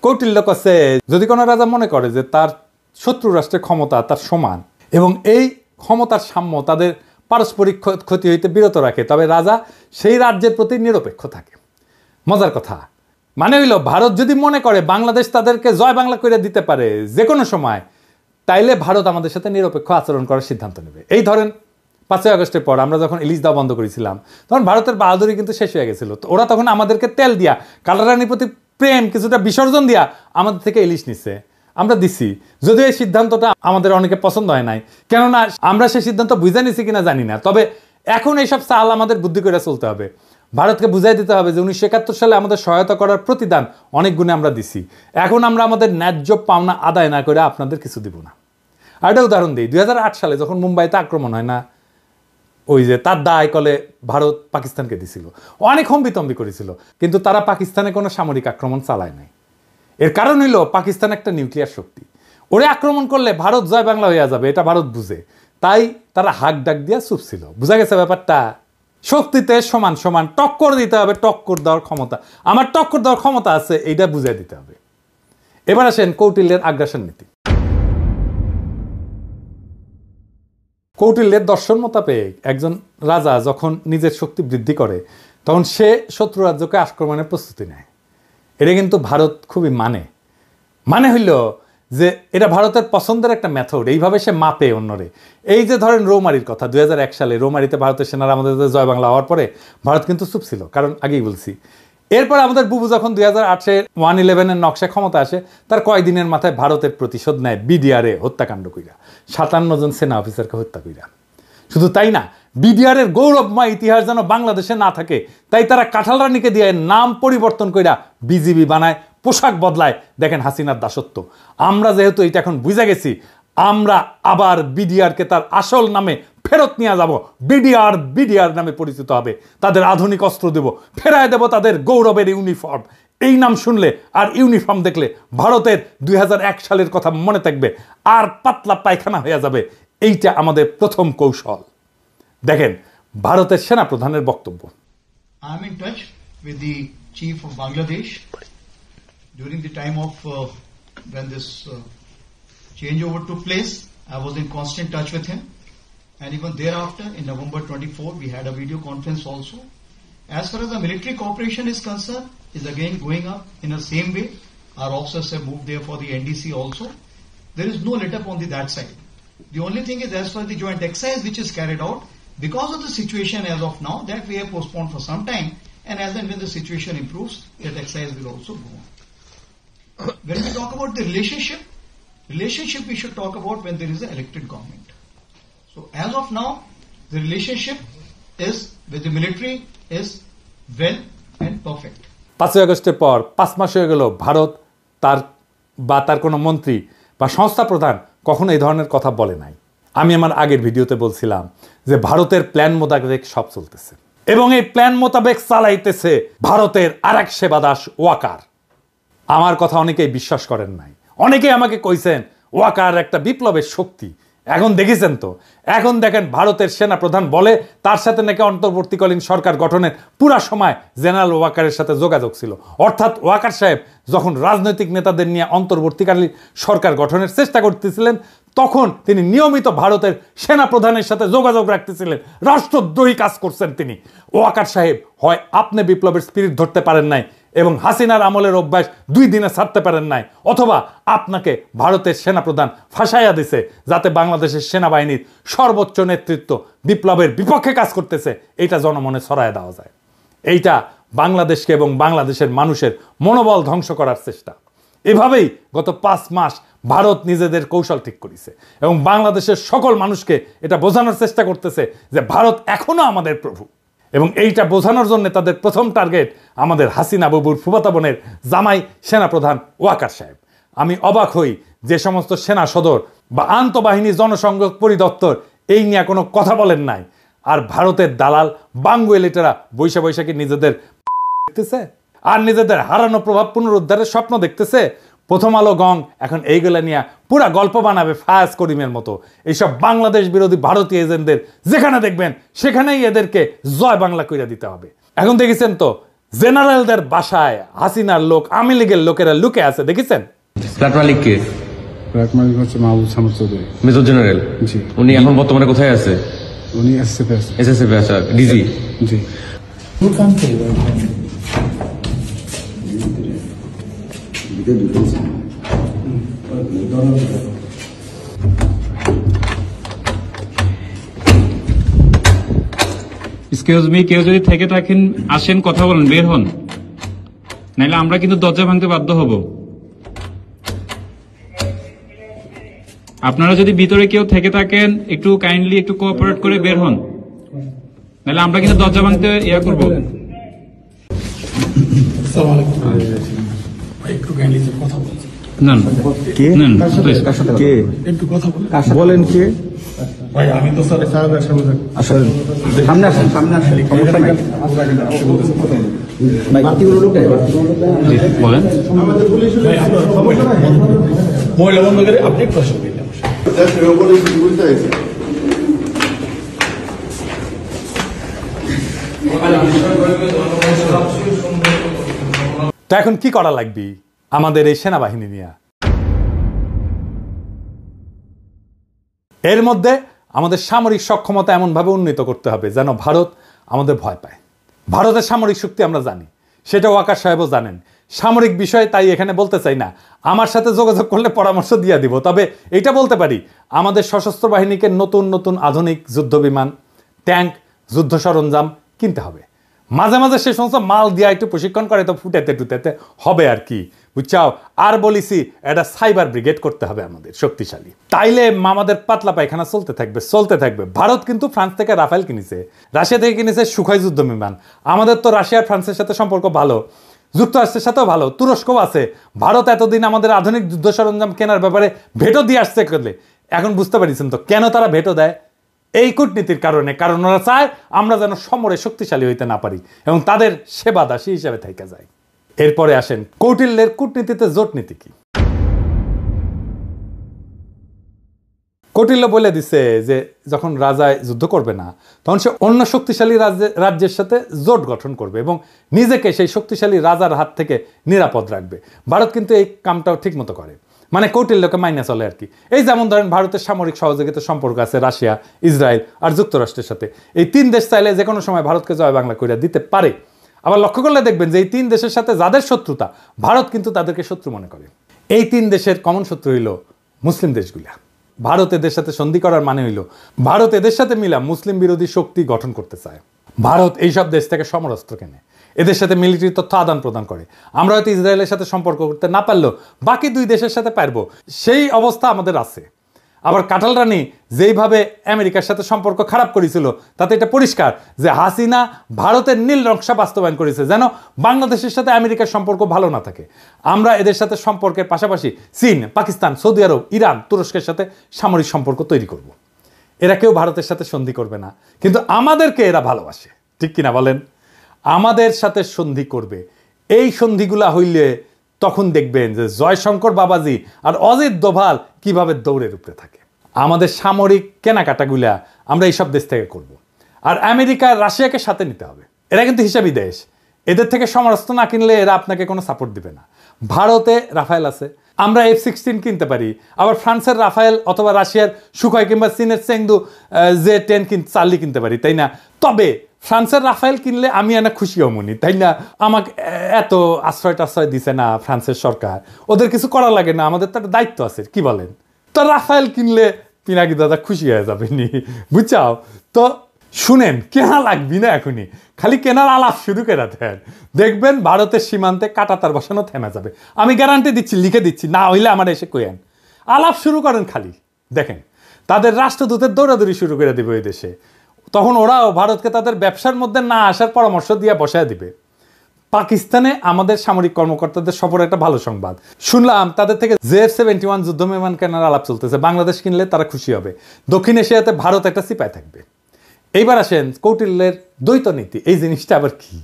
কৌটিল্য কাছে যদি কোনো রাজা মনে করে যে তার শত্রু রাষ্ট্রের ক্ষমতা তার সমান এবং এই ক্ষমতার সাম্য তাদের পারস্পরিক ক্ষতি হইতে বিরত রাখে, তবে রাজা সেই রাজ্যের প্রতি নিরপেক্ষ থাকে। মজার কথা মানে হইল, ভারত যদি মনে করে বাংলাদেশ তাদেরকে জয় বাংলা করে দিতে পারে যে কোনো সময়, তাইলে ভারত আমাদের সাথে নিরপেক্ষ আচরণ করার সিদ্ধান্ত নেবে। এই ধরেন 5ই আগস্টের পর আমরা যখন ইলিশ দেওয়া বন্ধ করেছিলাম তখন ভারতের বাহাদুরি কিন্তু শেষ হয়ে গেছিল। তো ওরা তখন আমাদেরকে তেল দিয়া, কালারানির প্রতি প্রেম কিছুটা বিসর্জন দিয়া আমাদের থেকে ইলিশ নিচ্ছে, আমরা দিছি। যদিও এই সিদ্ধান্তটা আমাদের অনেকে পছন্দ হয় নাই, কেননা আমরা সেই সিদ্ধান্ত বুঝে নিছি কিনা জানি না। তবে এখন এইসব চাল আমাদের বুদ্ধি করে চলতে হবে। ভারতকে বুঝাই দিতে হবে যে 1971 সালে আমাদের সহায়তা করার প্রতিদান অনেক গুণে আমরা দিছি, এখন আমরা আমাদের ন্যায্য পাওনা আদায় না করে আপনাদের কিছু দিব না। আর একটা উদাহরণ দিই, 2008 সালে যখন মুম্বাইতে আক্রমণ হয় না, ওই যে তার দায় কলে ভারত পাকিস্তানকে দিছিল, অনেক হম্বিতম্বি করেছিল, কিন্তু তারা পাকিস্তানে কোনো সামরিক আক্রমণ চালায় নাই। এর কারণ হইল পাকিস্তান একটা নিউক্লিয়ার শক্তি, ওরে আক্রমণ করলে ভারত জয় বাংলা হয়ে যাবে, এটা ভারত বুঝে, তাই তারা হাক ডাক দিয়া চুপ ছিল। বুঝা গেছে ব্যাপারটা? শক্তিতে সমান সমান টক্কর দিতে হবে, টক্কর দেওয়ার ক্ষমতা, আমার টক্কর দেওয়ার ক্ষমতা আছে, এইটা বুঝাই দিতে হবে। এবার আসেন কৌটিল্যের আগ্রাসন নীতি। কৌটিল্যের দর্শন মোতাবেক একজন রাজা যখন নিজের শক্তি বৃদ্ধি করে তখন সে শত্রু রাজ্যকে আক্রমণের প্রস্তুতি নেয়। এটা কিন্তু ভারত খুবই মানে হইল যে এটা ভারতের পছন্দের একটা মেথড, এইভাবে সে মাপে অন্যরে। এই যে ধরেন রৌমারির কথা, 2001 সালে রৌমারিতে ভারতের সেনারা আমাদের জয় বাংলা হওয়ার পরে ভারত কিন্তু চুপ ছিল, কারণ আগেই বলছি। এরপর আমাদের বুবু যখন 2008-এ 111-এর নকশা ক্ষমতা আসে, তার কয়েকদিনের মাথায় ভারতের প্রতিশোধ নেয় বিডিআরে হত্যাকাণ্ড কইরা, 57 জন সেনা অফিসারকে হত্যা কইরা। শুধু তাই না, বিডিআরের গৌরবময় ইতিহাস যেন বাংলাদেশে না থাকে তাই তারা কাঁঠাল রানীকে দিয়ে নাম পরিবর্তন কইরা বিজিবি বানায়, পোশাক বদলায়। দেখেন হাসিনার দাসত্ব। আমরা যেহেতু এটা এখন বুঝে গেছি, আমরা আবার বিডিআরকে তার আসল নামে ফেরত নিয়ে যাব। বিডিআর নামে পরিচিত হবে, তাদের আধুনিক অস্ত্র দেব, ফেরায় দেব তাদের গৌরবের ইউনিফর্ম। এই নাম শুনলে আর ইউনিফর্ম দেখলে ভারতের 2001 সালের কথা মনে থাকবে, আর পাতলা পায়খানা হয়ে যাবে। এইটা আমাদের প্রথম কৌশল। দেখেন ভারতের সেনা প্রধানের বক্তব্য। I am in touch with the chief of Bangladesh during the time of when this changeover took place. I was in constant touch with him, and even thereafter in November 24 we had a video conference also. As far as the military cooperation is concerned, is again going up in the same way. Our officers have moved there for the NDC also. There is no let up on that side. The only thing is, as far as the joint exercise which is carried out, because of the situation as of now, that we have postponed for some time, and as and when the situation improves, that exercise will also go on. When we talk about the relationship we should talk about when there is an elected government. So as of now, the relationship is with the military is well and perfect. 5 আগস্টের পর 5 মাস হয়ে গেল ভারত তার কোনো মন্ত্রী বা সংস্থা প্রধান কখনো এই ধরনের কথা বলে নাই। আমি আমার আগের ভিডিওতে বলছিলাম যে ভারতের প্ল্যান মোতাবেক সব চলতেছে, এবং এই প্ল্যান মোতাবেক চালাইতেছে ভারতের আরেক সেবাদাস ওয়াকার। আমার কথা অনেকেই বিশ্বাস করেন নাই, অনেকেই আমাকে কইছেন ওয়াকার একটা বিপ্লবের শক্তি। এখন দেখেছেন তো, এখন দেখেন ভারতের সেনা প্রধান বলে তার সাথে নাকি অন্তর্বর্তীকালীন সরকার গঠনের পুরা সময় জেনারেল ওয়াকারের সাথে যোগাযোগ ছিল। অর্থাৎ ওয়াকার সাহেব যখন রাজনৈতিক নেতাদের নিয়ে অন্তর্বর্তীকালীন সরকার গঠনের চেষ্টা করতেছিলেন, তখন তিনি নিয়মিত ভারতের সেনা প্রধানের সাথে যোগাযোগ রাখতেছিলেন। রাষ্ট্রদ্রোহী কাজ করছেন তিনি। ওয়াকার সাহেব হয় আপনি বিপ্লবের স্পিরিট ধরতে পারেন নাই এবং হাসিনার আমলের অভ্যাস 2 দিনে ছাড়তে পারেন নাই, অথবা আপনাকে ভারতের সেনাপ্রধান ফাঁসাইয়া দিছে যাতে বাংলাদেশের সেনাবাহিনীর সর্বোচ্চ নেতৃত্ব বিপ্লবের বিপক্ষে কাজ করতেছে এটা জনমনে ছড়ায় দেওয়া যায়। এইটা বাংলাদেশকে এবং বাংলাদেশের মানুষের মনোবল ধ্বংস করার চেষ্টা। এভাবেই গত 5 মাস ভারত নিজেদের কৌশল ঠিক করেছে এবং বাংলাদেশের সকল মানুষকে এটা বোঝানোর চেষ্টা করতেছে যে ভারত এখনো আমাদের প্রভু। এবং এইটা বোঝানোর জন্য তাদের প্রথম টার্গেট আমাদের হাসিনা বাবুর ফুফাতো বোনের জামাই সেনাপ্রধান ওয়াকার সাহেব। আমি অবাক হই যে সমস্ত সেনা সদর বা আন্তঃবাহিনী জনসংযোগ পরিদপ্তর এই নিয়ে কোনো কথা বলেন নাই, আর ভারতের দালাল বাঙ্গুয়েলিটারা বৈশাখী নিজেদের দেখতেছে আর নিজেদের হারানো প্রভাব পুনরুদ্ধারের স্বপ্ন দেখতেছে। প্রথম আলো গং এখন এইগুলা নিয়ে পুরা গল্প বানাবে ফায়াজ করিমের মতো। এইসব বাংলাদেশ বিরোধী ভারতীয় এজেন্টদের যেখানে দেখবেন সেখানেই এদেরকে জয় বাংলা কইরা দিতে হবে। এখন দেখেছেন তো জেনারেলদের বাসায় হাসিনার লোক, আওয়ামী লীগের লোকেরা লুকে আছে, দেখেছেন? ফ্ল্যাট মালিক কে? ফ্ল্যাট মালিক হচ্ছে মাহবুব সামর চৌধুরী, মেজর জেনারেল। জি। উনি এখন বর্তমানে কোথায় আছে? উনি এসএসএফ আছে। এসএসএফ আছে, ডিজি। জি। এক্সকিউজ মি, কেউ যদি থেকে থাকেন আসেন, কথা বলেন, বের হন, নাইলে আমরা কিন্তু দরজা ভাঙতে বাধ্য হব। আপনারা যদি ভিতরে কেউ থেকে থাকেন একটু কাইন্ডলি একটু কোঅপারেট করে বের হন, নাইলে আমরা কিন্তু দরজা ভাঙতে ইয়া করব। বলেন কে? ভাই আমি তো স্যার সাহেবের সামনে আসেন, সামনে আসেন, সামনে আসেন, সমস্যা নাই। বাতিগুলো লোক বলেন। মহিলা বন্ধ করে আপনি প্রশ্ন দিলেন। তো এখন কি করা লাগবে? আমাদের এই সেনাবাহিনী নিয়ে। এর মধ্যে আমাদের সামরিক সক্ষমতা এমনভাবে উন্নীত করতে হবে যেন ভারত আমাদের ভয় পায়। ভারতের সামরিক শক্তি আমরা জানি, সেটা ওয়াকার সাহেবও জানেন। সামরিক বিষয়ে তাই এখানে বলতে চাই না, আমার সাথে যোগাযোগ করলে পরামর্শ দিয়ে দিব। তবে এটা বলতে পারি, আমাদের সশস্ত্র বাহিনীকে নতুন নতুন আধুনিক যুদ্ধ বিমান, ট্যাঙ্ক, যুদ্ধ সরঞ্জাম কিনতে হবে। মাঝে মাঝে সে সমস্ত মাল দিয়ে একটু প্রশিক্ষণ করে তো ফুটাতে টুটাতে হবে আর কি, বুঝছাও। আর বলিছি, এটা সাইবার ব্রিগেড করতে হবে আমাদের শক্তিশালী, তাইলে আমাদের পাতলা পায়খানা চলতে থাকবে। ভারত কিন্তু ফ্রান্স থেকে রাফেল কিনেছে, রাশিয়া থেকে কিনেছে সুখয় যুদ্ধ বিমান। আমাদের তো রাশিয়া আর ফ্রান্সের সাথে সম্পর্ক ভালো, যুক্তরাষ্ট্রের সাথেও ভালো, তুরস্কও আছে। ভারত এতদিন আমাদের আধুনিক যুদ্ধ সরঞ্জাম কেনার ব্যাপারে ভেটো দিয়ে আসছে করলে, এখন বুঝতে পারছেন তো কেন তারা ভেটো দেয়? এই কূটনীতির কারণে। কারণ ওরা চায় আমরা যেন সমরে শক্তিশালী হইতে না পারি এবং তাদের সেবা দাসী হিসেবে থেকে যায়। এরপরে আসেন কৌটিল্যের কূটনীতিতে জোট নীতি কি। কৌটিল্য বলে দিছে যে যখন রাজায় যুদ্ধ করবে না, তখন সে অন্য শক্তিশালী রাজ্যের সাথে জোট গঠন করবে এবং নিজেকে সেই শক্তিশালী রাজার হাত থেকে নিরাপদ রাখবে। ভারত কিন্তু এই কামটাও ঠিক মতো করে, মানে কৌটিল্যকে মাইনে চলে আর কি। এই যেমন ধরেন ভারতের সামরিক সহযোগিতার সম্পর্ক আছে রাশিয়া, ইসরায়েল আর যুক্তরাষ্ট্রের সাথে। এই তিন দেশ চাইলে যে কোনো সময় ভারতকে জয় বাংলা করে দিতে পারে। আবার লক্ষ্য করলে দেখবেন যে এই তিন দেশের সাথে যাদের শত্রুতা, ভারত কিন্তু তাদেরকে শত্রু মনে করে। এই তিন দেশের কমন শত্রু হইল মুসলিম দেশগুলা। ভারত এদের সাথে সন্ধি করার মানে হইল ভারত এদের সাথে মিলা মুসলিম বিরোধী শক্তি গঠন করতে চায়। ভারত এইসব দেশ থেকে সমরাস্ত্র কেনে, এদের সাথে মিলিটারি তথ্য আদান প্রদান করে। আমরা হয়তো ইসরায়েলের সাথে সম্পর্ক করতে না পারলেও বাকি দুই দেশের সাথে পারবো, সেই অবস্থা আমাদের আছে। আবার কাঁঠাল রানী যেইভাবে আমেরিকার সাথে সম্পর্ক খারাপ করেছিল, তাতে এটা পরিষ্কার যে হাসিনা ভারতের নীল নকশা বাস্তবায়ন করেছে যেন বাংলাদেশের সাথে আমেরিকার সম্পর্ক ভালো না থাকে। আমরা এদের সাথে সম্পর্কের পাশাপাশি চীন, পাকিস্তান, সৌদি আরব, ইরান, তুরস্কের সাথে সামরিক সম্পর্ক তৈরি করব। এরা কেউ ভারতের সাথে সন্ধি করবে না, কিন্তু আমাদেরকে এরা ভালোবাসে, ঠিক কিনা বলেন? আমাদের সাথে সন্ধি করবে। এই সন্ধিগুলা হইলে তখন দেখবেন যে জয়শঙ্কর বাবাজি আর অজিত দোভাল কিভাবে দৌড়ের উপরে থাকে। আমাদের সামরিক কেনাকাটাগুলা আমরা এইসব দেশ থেকে করব। আর আমেরিকা, রাশিয়াকে সাথে নিতে হবে। এরা কিন্তু হিসাবি দেশ, এদের থেকে সমরাস্ত্র না কিনলে এরা আপনাকে কোনো সাপোর্ট দিবে না। ভারতে রাফায়েল আছে, আমরা F-16 কিনতে পারি। আবার ফ্রান্সের রাফায়েল অথবা রাশিয়ার সুখয় কিংবা চীনের চেংদু J-10 চার্লি কিনতে পারি, তাই না? তবে ফ্রান্সের রাফায়েল কিনলে আমি এনা খুশি হমনি, তাই না? আমাকে এত আশ্রয় দিছে না ফ্রান্সের সরকার, ওদের কিছু করা লাগে না, আমাদের তো একটা দায়িত্ব আছে, কি বলেন? তো রাফায়েল কিনলে পিনাকি দাদা খুশি হয়ে যাবে নি, বুঝছাও? তো শুনেন, কেনা লাগবি না এখনই, খালি কেনার আলাপ শুরু করে দেন, দেখবেন ভারতের সীমান্তে কাঁটাতার বসানো থেমে যাবে। আমি গ্যারান্টি দিচ্ছি, লিখে দিচ্ছি, না হইলে আমার এসে কইেন। আলাপ শুরু করেন খালি, দেখেন তাদের রাষ্ট্রদূতের দৌড়াদৌড়ি শুরু করে দেবে ওই দেশে। তখন ওরাও ভারতকে তাদের ব্যবসার মধ্যে না আসার পরামর্শ দিয়ে বসায় দিবে। পাকিস্তানে আমাদের সামরিক কর্মকর্তাদের সফর একটা ভালো সংবাদ শুনলাম, তাদের থেকে J-71 যুদ্ধ বিমান কেনার আলাপ চলতেছে। বাংলাদেশ কিনলে তারা খুশি হবে। দক্ষিণ এশিয়াতে ভারত একটা সিপাই থাকবে। এইবার আসেন কৌটিল্যের দ্বৈত নীতি, এই জিনিসটা আবার কি?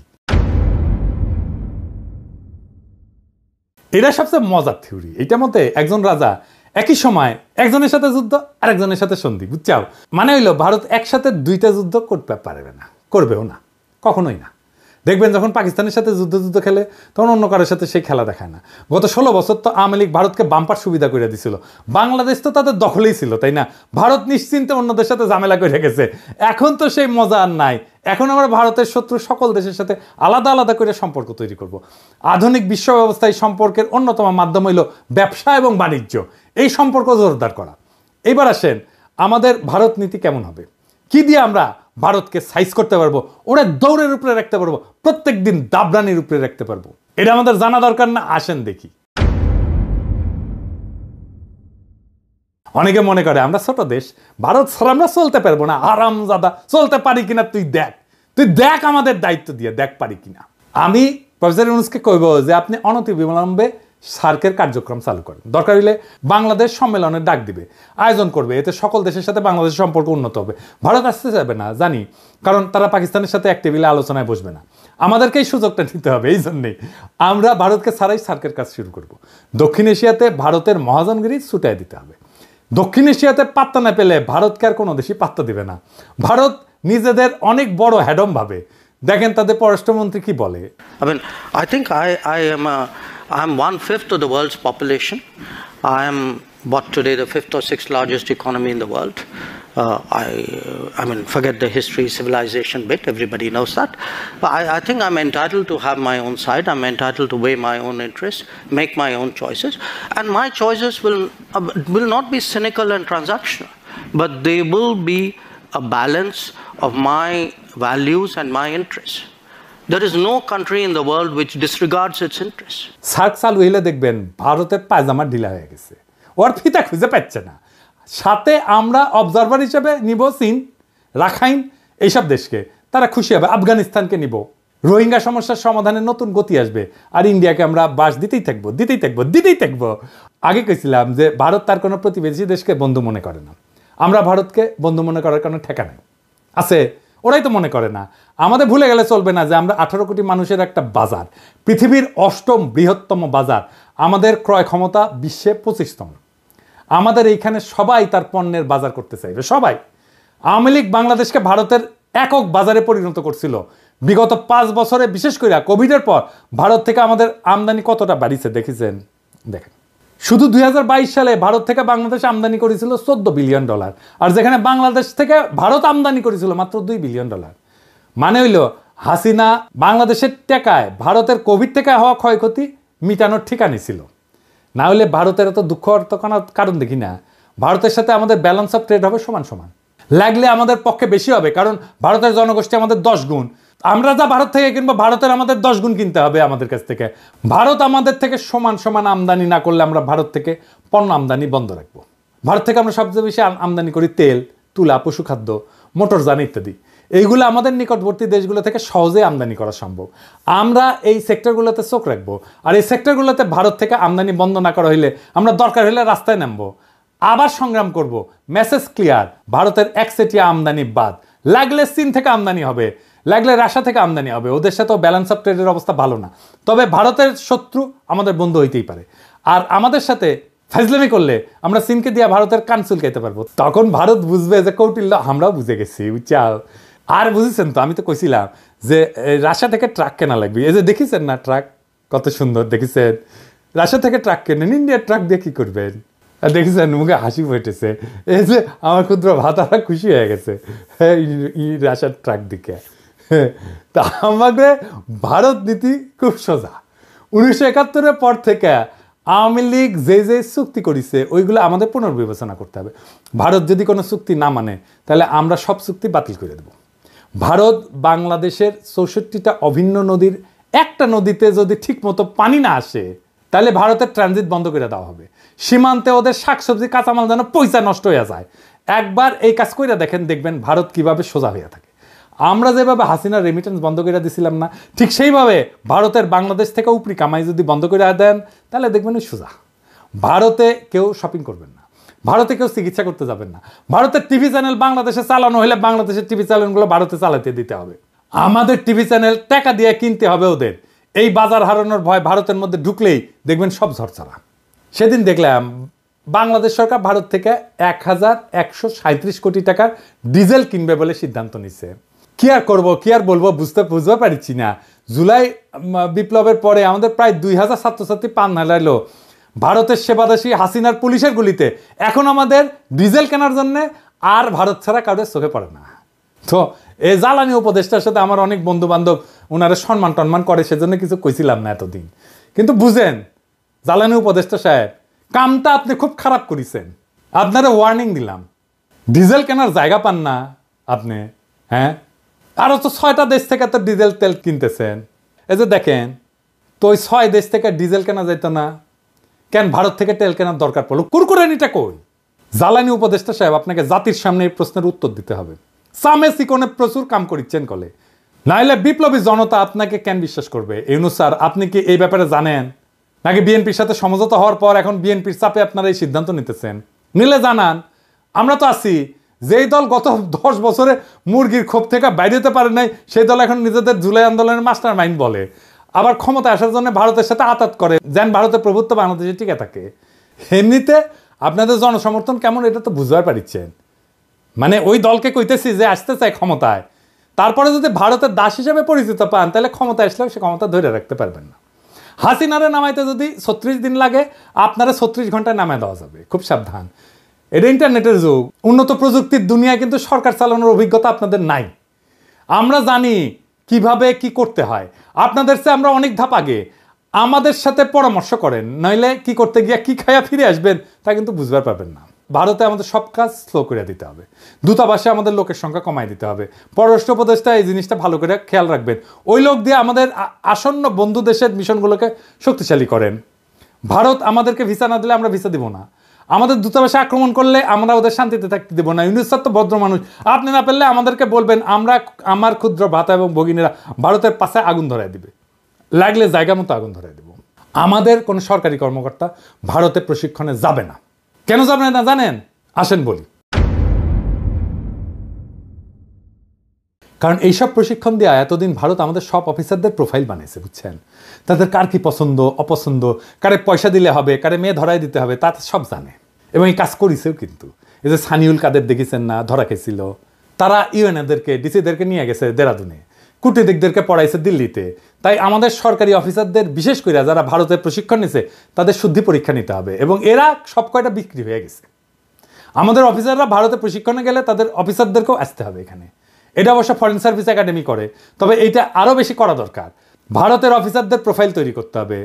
এটা সবচেয়ে মজার থিওরি। এইটার মধ্যে একজন রাজা একই সময় একজনের সাথে যুদ্ধ আর একজনের সাথে সন্ধি, বুঝছাও? মানে হইলো ভারত একসাথে দুইটা যুদ্ধ করতে পারবে না, করবেও না, কখনোই না। দেখবেন যখন পাকিস্তানের সাথে যুদ্ধ খেলে তখন অন্য কারোর সাথে সেই খেলা দেখায় না। গত 16 বছর তো আওয়ামী লীগ ভারতকে বাম্পার সুবিধা করে দিছিল। বাংলাদেশ তো তাদের দখলেই ছিল, তাই না? ভারত নিশ্চিন্তে অন্যদের সাথে ঝামেলা করে গেছে। এখন তো সেই মজা আর নাই। এখন আমরা ভারতের শত্রু সকল দেশের সাথে আলাদা আলাদা করে সম্পর্ক তৈরি করব। আধুনিক বিশ্ব ব্যবস্থায় সম্পর্কের অন্যতম মাধ্যম হইল ব্যবসা এবং বাণিজ্য, এই সম্পর্ক জোরদার করা। এবার আসেন আমাদের ভারত নীতি কেমন হবে, কি দিয়ে আমরা ভারতকে সাইজ করতে পারবো, ওরা দৌড়ের উপরে রাখতে পারবো, প্রত্যেক দিন দাবরানির উপরে রাখতে পারবো। এটা আমাদের জানা দরকার না? আসেন দেখি। অনেকে মনে করে আমরা ছোট দেশ, ভারত ছাড়া আমরা চলতে পারবো না। আরামজাদা, চলতে পারি কিনা তুই দেখ আমাদের দায়িত্ব দিয়ে দেখ পারি কিনা। আমি প্রফেসর ইউনূসকে কইব যে আপনি অনতিবিলম্বে সার্কের কার্যক্রম চালু করেন। দরকার হলে বাংলাদেশ সম্মেলনের ডাক দিবে, আয়োজন করবে, এতে সকল দেশের সাথে বাংলাদেশের সম্পর্ক উন্নত হবে। ভারত আসতে যাবে না জানি, কারণ তারা পাকিস্তানের সাথে এক টেবিলে আলোচনায় বসবে না। আমাদেরকেই সুযোগটা নিতে হবে। এই জন্যেই আমরা ভারতকে ছাড়াই সার্কের কাজ শুরু করব। দক্ষিণ এশিয়াতে ভারতের মহাজনগিরি ছুটাই দিতে হবে। দক্ষিণ এশিয়াতে পাত্তা না পেলে ভারতকে আর কোনো দেশই পাত্তা দিবে না। ভারত নিজেদের অনেক বড় হ্যাডম ভাবে। দেখেন তাদের পররাষ্ট্রমন্ত্রী কি বলে। I mean, I think I am I'm 1/5 of the world's population. I am what today the 5th or 6th largest economy in the world. I mean, forget the history, civilization bit, everybody knows that. But I think I'm entitled to have my own side, I'm entitled to weigh my own interests, make my own choices, and my choices will not be cynical and transactional, but they will be a balance of my values and my interests. There is no country in the world which disregards its interests. SAARC চালু হইলে দেখবেন ভারতের পায়জামা ঢিলা হয়ে গেছে, ওর ফিতা খুঁজে পাচ্ছে না। সাথে আমরা অবজারভার হিসেবে নিব চীন, রাখাইন, এইসব দেশকে, তারা খুশি হবে। আফগানিস্তানকে নিব, রোহিঙ্গা সমস্যার সমাধানে নতুন গতি আসবে। আর ইন্ডিয়াকে আমরা বাস দিতেই থাকবো। আগে কইছিলাম যে ভারত তার কোনো প্রতিবেশী দেশকে বন্ধু মনে করে না। আমরা ভারতকে বন্ধু মনে করার কোনো ঠেকা নেই আছে, ওরাই তো মনে করে না। আমাদের ভুলে গেলে চলবে না যে আমরা 18 কোটি মানুষের একটা বাজার, পৃথিবীর 8ম বৃহত্তম বাজার, আমাদের ক্রয় ক্ষমতা বিশ্বে 25তম। আমাদের এইখানে সবাই তার পণ্যের বাজার করতে চাইবে, সবাই। আওয়ামী লীগ বাংলাদেশকে ভারতের একক বাজারে পরিণত করছিল। বিগত 5 বছরে, বিশেষ করে কোভিডের পর ভারত থেকে আমাদের আমদানি কতটা বাড়িছে দেখেছেন? দেখেন, শুধু 2022 সালে ভারত থেকে বাংলাদেশ আমদানি করেছিল $14 বিলিয়ন, আর যেখানে বাংলাদেশ থেকে ভারত আমদানি করেছিল মাত্র $2 বিলিয়ন। মানে হইল হাসিনা বাংলাদেশের টাকায় ভারতের কোভিড থেকে হওয়া ক্ষয়ক্ষতি মিটানোর ঠিকানি ছিল। না হলে ভারতের এত দুঃখ তো কোনো কারণ দেখি না। ভারতের সাথে আমাদের ব্যালেন্স অফ ট্রেড হবে সমান সমান, লাগলে আমাদের পক্ষে বেশি হবে, কারণ ভারতের জনগোষ্ঠী আমাদের 10 গুণ। আমরা যা ভারত থেকে কিনবো, ভারতের আমাদের 10 গুণ কিনতে হবে আমাদের কাছ থেকে। ভারত আমাদের থেকে সমান সমান আমদানি না করলে আমরা ভারত থেকে পণ্য আমদানি বন্ধ রাখবো। ভারত থেকে আমরা সবচেয়ে বেশি আমদানি করি তেল, তুলা, পশুখাদ্য, মোটরযান ইত্যাদি। এইগুলো আমাদের নিকটবর্তী দেশগুলো থেকে সহজে আমদানি করা সম্ভব। আমরা এই সেক্টরগুলোতে চোখ রাখবো, আর এই সেক্টরগুলোতে ভারত থেকে আমদানি বন্ধ না করা হইলে আমরা দরকার হলে রাস্তায় নামবো, আবার সংগ্রাম করব। মেসেজ ক্লিয়ার, ভারতের একচেটিয়া আমদানি বাদ, লাগলে চীন থেকে আমদানি হবে, লাগলে রাশিয়া থেকে আমদানি হবে। ওদের সাথেও ব্যালেন্স অফ ট্রেডের অবস্থা ভালো না। তবে ভারতের শত্রু আমাদের বন্ধু হইতেই পারে, আর আমাদের সাথে ফাজলামি করলে আমরা চীনকে দিয়ে ভারতের কান চুলকাইতে পারবো। তখন ভারত বুঝবে যে কৌটিল্য আমরাও বুঝে গেছি, বুঝছাও। আর বুঝেছেন তো, আমি তো কইছিলাম যে রাশিয়া থেকে ট্রাক কেনা লাগবে। এই যে দেখেছেন না ট্রাক কত সুন্দর, দেখেছেন? রাশিয়া থেকে ট্রাক কেনেন, ইন্ডিয়ার ট্রাক দিয়ে কি করবেন? দেখেছেন, মুখে হাসি ফুটেছে। এই যে আমার ক্ষুদ্র ভাতারা খুশি হয়ে গেছে রাশিয়ার ট্রাক দিকে। তা আমাদের ভারত নীতি খুব সোজা। 1971-এর পর থেকে আওয়ামী লীগ যে চুক্তি করেছে ওইগুলো আমাদের পুনর্বিবেচনা করতে হবে। ভারত যদি কোনো চুক্তি না মানে তাহলে আমরা সব চুক্তি বাতিল করে দেব। ভারত বাংলাদেশের 64টা অভিন্ন নদীর একটা নদীতে যদি ঠিক মতো পানি না আসে তাহলে ভারতের ট্রানজিট বন্ধ করে দেওয়া হবে। সীমান্তে ওদের শাকসবজি কাঁচামাল যেন পয়সা নষ্ট হয়ে যায়। একবার এই কাজ করে দেখবেন ভারত কিভাবে সোজা হয়ে থাকে। আমরা যেভাবে হাসিনার রেমিটেন্স বন্ধ করে দিছিলাম না, ঠিক সেইভাবে ভারতের বাংলাদেশ থেকে উপরি কামাই যদি বন্ধ করে দেন তাহলে দেখবেন ওই সোজা। ভারতে কেউ শপিং করবেন না, ভারতে কেউ চিকিৎসা করতে যাবেন না। ভারতের টিভি চ্যানেল বাংলাদেশে চালানো হলে বাংলাদেশের টিভি চ্যানেলগুলো ভারতে চালাতে দিতে হবে। আমাদের টিভি চ্যানেল টাকা দিয়ে কিনতে হবে ওদের। এই বাজার হারানোর ভয় ভারতের মধ্যে ঢুকলেই দেখবেন সব ঝরঝরা। সেদিন দেখলাম বাংলাদেশ সরকার ভারত থেকে 1137 কোটি টাকার ডিজেল কিনবে বলে সিদ্ধান্ত নিচ্ছে। কি আর করবো, কি আর বলবো, বুঝতে পারছি না। জুলাই বিপ্লবের পরে আমাদের প্রায় 2000 ছাত্রছাত্রী পান হারাইলো ভারতের সেবাদাসী হাসিনার পুলিশের গুলিতে। এখন আমাদের ডিজেল কেনার জন্য আর ভারত ছাড়া কারোর চোখে পড়ে না। তো এই জ্বালানি উপদেষ্টার সাথে আমার অনেক বন্ধু বান্ধব ওনারা সম্মান টন্মান করে, সেজন্য কিছু কইছিলাম না এতদিন। কিন্তু বুঝেন জ্বালানি উপদেষ্টা সাহেব, কামটা আপনি খুব খারাপ করেছেন। আপনারা ওয়ার্নিং দিলাম, ডিজেল কেনার জায়গা পান না আপনি। হ্যাঁ, আরও তো 6টা দেশ থেকে তো ডিজেল তেল কিনতেছেন। এই যে দেখেন তো ওই 6 দেশ থেকে ডিজেল কেনা যেত না কেন? ভারত থেকে তেল কেনার দরকার পড়লো, কুরকুরানিটা কই? জ্বালানি উপদেষ্টা সাহেব, আপনাকে জাতির সামনে এই প্রশ্নের উত্তর দিতে হবে। সামে সিকোনে প্রচুর কাম করিচ্ছেন কলে, নাইলে বিপ্লবী জনতা আপনাকে কেন বিশ্বাস করবে? ইউনূস স্যার, আপনি কি এই ব্যাপারে জানেন? নাকি বিএনপির সাথে সমঝোতা হওয়ার পর এখন বিএনপির চাপে আপনারা এই সিদ্ধান্ত নিতেছেন? নিলে জানান, আমরা তো আছি। যেই দল গত 10 বছরে মুরগির ক্ষোভ থেকে বাইরে হতে পারে নাই, সেই দল এখন নিজেদের জুলাই আন্দোলনের মাস্টার মাইন্ড বলে, আবার ক্ষমতা আসার জন্য ভারতের সাথে আতাত করে যেন ভারতের প্রভুত্ব বাংলাদেশে টিকে থাকে। এমনিতে আপনাদের জনসমর্থন কেমন এটা তো বুঝতে পারছেন। মানে ওই দলকে কইতেছি যে আসতে চায় ক্ষমতায়, তারপরে যদি ভারতের দাস হিসেবে পরিচিত পান তাহলে ক্ষমতা আসলেও সে ক্ষমতা ধরে রাখতে পারবেন না। হাসিনারে নামাইতে যদি 36 দিন লাগে, আপনারা 36 ঘন্টায় নামায় দেওয়া যাবে। খুব সাবধান, এটা ইন্টারনেটের যুগ, উন্নত প্রযুক্তির দুনিয়ায় কিন্তু সরকার চালানোর অভিজ্ঞতা আপনাদের নাই। আমরা জানি কিভাবে কি করতে হয়, আপনাদের চেয়ে আমরা অনেক ধাপ আগে। আমাদের সাথে পরামর্শ করেন, নইলে কি করতে গিয়ে কি খাইয়া ফিরে আসবেন তা কিন্তু বুঝবার পারবেন না। ভারতে আমাদের সব কাজ স্লো করে দিতে হবে, দূতাবাসে আমাদের লোকের সংখ্যা কমাই দিতে হবে, পররাষ্ট্র উপদেষ্টা এই জিনিসটা ভালো করে খেয়াল রাখবেন, ওই লোক দিয়ে আমাদের আসন্ন বন্ধু দেশের মিশনগুলোকে শক্তিশালী করেন। ভারত আমাদেরকে ভিসা না দিলে আমরা ভিসা দিব না, আমাদের দূতাবাসে আক্রমণ করলে আমরা ওদের শান্তিতে থাকতে দেবো না। ইউনুস স্যার তো ভদ্র মানুষ, আপনি না পেলে আমাদেরকে বলবেন, আমার ক্ষুদ্র ভাতা এবং ভগিনীরা ভারতের পাশে আগুন ধরাই দিবে, লাগলে জায়গা মতো আগুন ধরাই দেব। আমাদের কোনো সরকারি কর্মকর্তা ভারতে প্রশিক্ষণে যাবে না। কেন যাবে না জানেন? আসেন বলি। কারণ এইসব প্রশিক্ষণ দেওয়া এতদিন ভারত আমাদের সব অফিসারদের প্রোফাইল বানিয়েছে, বুঝছেন? তাদের কার কি পছন্দ অপছন্দ, কারে পয়সা দিলে হবে, কারে মেয়ে ধরাই দিতে হবে, তা সব জানে এবং এই কাজ করেছেও। কিন্তু এই যে সানিউল কাদের দেখেছেন না, ধরা খেয়েছিল, তারা ইউএনএদেরকে ডিসিদেরকে নিয়ে গেছে দেরাদুনে, কূটনীতিকদেরকে পড়াইছে দিল্লিতে। তাই আমাদের সরকারি অফিসারদের বিশেষ করে যারা ভারতে প্রশিক্ষণ নিছে তাদের শুদ্ধি পরীক্ষা নিতে হবে, এবং এরা সব কয়টা বিক্রি হয়ে গেছে। আমাদের অফিসাররা ভারতে প্রশিক্ষণে গেলে তাদের অফিসারদেরকেও আসতে হবে এখানে। এটা অবশ্য ফরেন সার্ভিস একাডেমি করে, তবে এইটা আরও বেশি করা দরকার। ভারতের অফিসারদের প্রোফাইল তৈরি করতে হবে,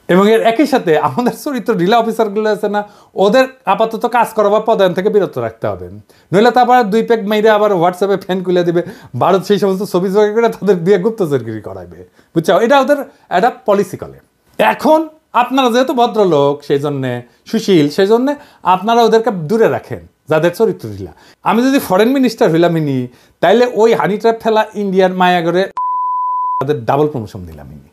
এবং এর একই সাথে আমাদের চরিত্র ঢিলা অফিসারগুলো আছে না, ওদের আপাতত কাজ করা বা পদায়ন থেকে বিরত রাখতে হবে। নইলে তারপর 2 পেগ মেয়েরা আবার হোয়াটসঅ্যাপে ফ্যান খুলে দিবে, ভারত সেই সমস্ত ছবি জোগাড় করে তাদের দিয়ে গুপ্তচরগিরি করাইবে, বুঝছো? এটা ওদের একটা পলিসি করে। এখন আপনারা যেহেতু ভদ্রলোক, সেই জন্যে সুশীল, সেই জন্যে আপনারা ওদেরকে দূরে রাখেন যাদের চরিত্র ঢিলা। আমি যদি ফরেন মিনিস্টার হইলাম ইনি, তাইলে ওই হানি ট্র্যাপ ফেলা ইন্ডিয়ার মায়াগরে তাদের ডাবল প্রমোশন দিলাম ইনি।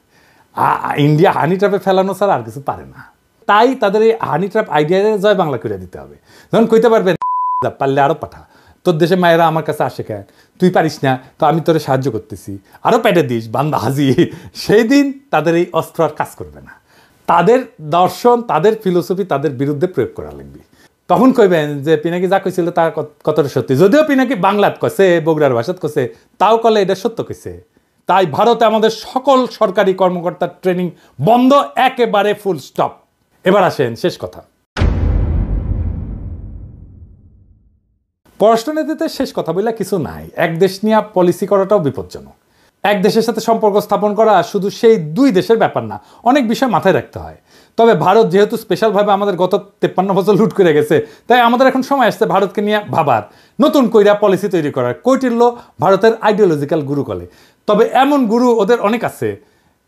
ইন্ডিয়া হানি ট্র্যাপে ফেলানো ছাড়া আর কিছু পারে না। তাই তাদের এই হানি ট্র্যাপ আইডিয়া জয় বাংলা করে দিতে হবে। যখন কইতে পারবেন পারলে আরো পাঠা, তোর দেশে মায়েরা আমার কাছে আসে কেন, তুই পারিস না, তো আমি তোরে সাহায্য করতেছি, আরো পেটে দিস, বান্দা হাজি। সেই দিন তাদের এই অস্ত্র আর কাজ করবে না। তাদের দর্শন, তাদের ফিলোসফি তাদের বিরুদ্ধে প্রয়োগ করা লাগবে। তখন কইবেন যে পিনাকি যা কইছিল তার কতটা সত্যি, যদিও পিনাকি বাংলাত কছে, বগুড়ার ভাষাত কছে, তাও কলে এটা সত্য কইছে। তাই ভারতে আমাদের সকল সরকারি কর্মকর্তার ট্রেনিং বন্ধ, একেবারে ফুল স্টপ। এবার আসেন শেষ কথা। পররাষ্ট্রনীতিতে শেষ কথা বললে কিছু নাই। এক দেশ নিয়ে পলিসি করাটাও বিপজ্জনক। এক দেশের সাথে সম্পর্ক স্থাপন করা শুধু সেই 2 দেশের ব্যাপার না, অনেক বিষয় মাথায় রাখতে হয়। তবে ভারত যেহেতু স্পেশালভাবে আমাদের গত 53 বছর লুট করে গেছে, তাই আমাদের এখন সময় আসছে ভারতকে নিয়ে ভাবার, নতুন কইরা পলিসি তৈরি করার। কৌটিল্য ভারতের আইডিওলজিক্যাল গুরু বলে, তবে এমন গুরু ওদের অনেক আছে,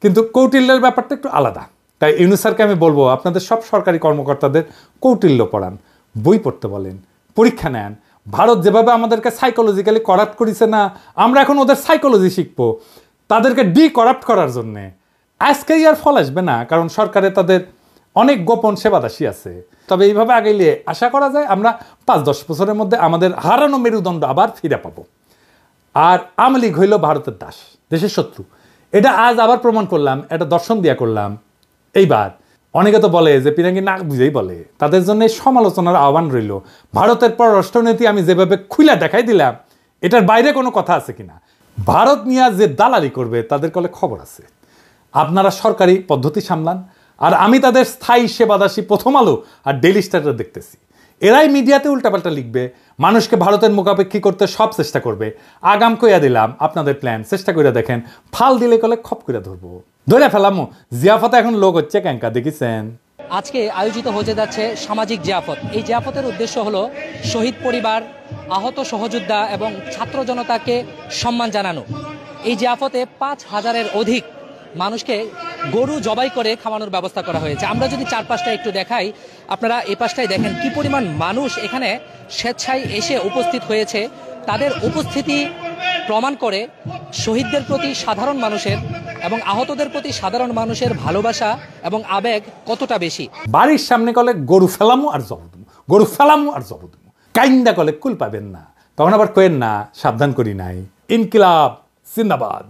কিন্তু কৌটিল্যের ব্যাপারটা একটু আলাদা। তাই ইউনুস স্যারকে আমি বলবো, আপনাদের সব সরকারি কর্মকর্তাদের কৌটিল্য পড়ান, বই পড়তে বলেন, পরীক্ষা নেন। ভারত যেভাবে আমাদেরকে সাইকোলজিক্যালি করাপ্ট করেছে না, আমরা এখন ওদের সাইকোলজি শিখবো তাদেরকে করাপ্ট করার জন্যে। আজকেই আর ফল আসবে না, কারণ সরকারে তাদের অনেক গোপন সেবাদাসী আছে। তবে এইভাবে আগাইলে আশা করা যায় আমরা 5-10 বছরের মধ্যে আমাদের হারানো মেরুদণ্ড আবার ফিরে পাবো। আর আওয়ামী লীগ হইল ভারতের দাস, দেশের শত্রু। এটা আজ আবার প্রমাণ করলাম, এটা দর্শন দিয়া করলাম। এইবার অনেকে তো বলে যে পিনাকি না বুঝেই বলে, তাদের জন্য সমালোচনার আহ্বান রইল। ভারতের পররাষ্ট্রনীতি আমি যেভাবে খুলে দেখাই দিলাম, এটার বাইরে কোনো কথা আছে কিনা। ভারত নিয়ে যে দালালি করবে তাদের কলে খবর আছে। আপনারা সরকারি পদ্ধতি সামলান, আর আমি তাদের স্থায়ী সেবাদাসী প্রথম আলো আর ডেইলি স্টার দেখতেছি। এরাই মিডিয়াতে উল্টাপাল্টা লিখবে, মানুষকে ভারতের মুখাপেক্ষী করতে সব চেষ্টা করবে। আগাম কইয়া দিলাম, আপনাদের প্ল্যান চেষ্টা করে দেখেন, ফাল দিলে কলে খপ করে ধরবো, ধরে ফেলামো। জিয়াফতে এখন লোক হচ্ছে ক্যাঙ্কা, দেখেছেন? আজকে আয়োজিত হতে যাচ্ছে সামাজিক জিয়াফত। এই জিয়াফতের উদ্দেশ্য হলো শহীদ পরিবার, আহত সহযোদ্ধা এবং ছাত্র জনতাকে সম্মান জানানো। এই জিয়াফতে 5000-এর অধিক মানুষকে গরু জবাই করে খাওয়ানোর ব্যবস্থা করা হয়েছে। আমরা যদি চারপাশটা একটু দেখাই, আপনারা এই পাশটায় দেখেন কি পরিমাণ মানুষ এখানে স্বেচ্ছায় এসে উপস্থিত হয়েছে। তাদের উপস্থিতি প্রমাণ করে শহীদদের প্রতি সাধারণ মানুষের এবং আহতদের প্রতি সাধারণ মানুষের ভালোবাসা এবং আবেগ কতটা বেশি। বাড়ির সামনে কলে গরু ফেলামু আর জবদমু, গরু ফেলামু আর জবদমু, কাইন্দা কলে কুল পাবেন না। তখন আবার কয়েন না সাবধান করি নাই। ইনকিলাব জিন্দাবাদ।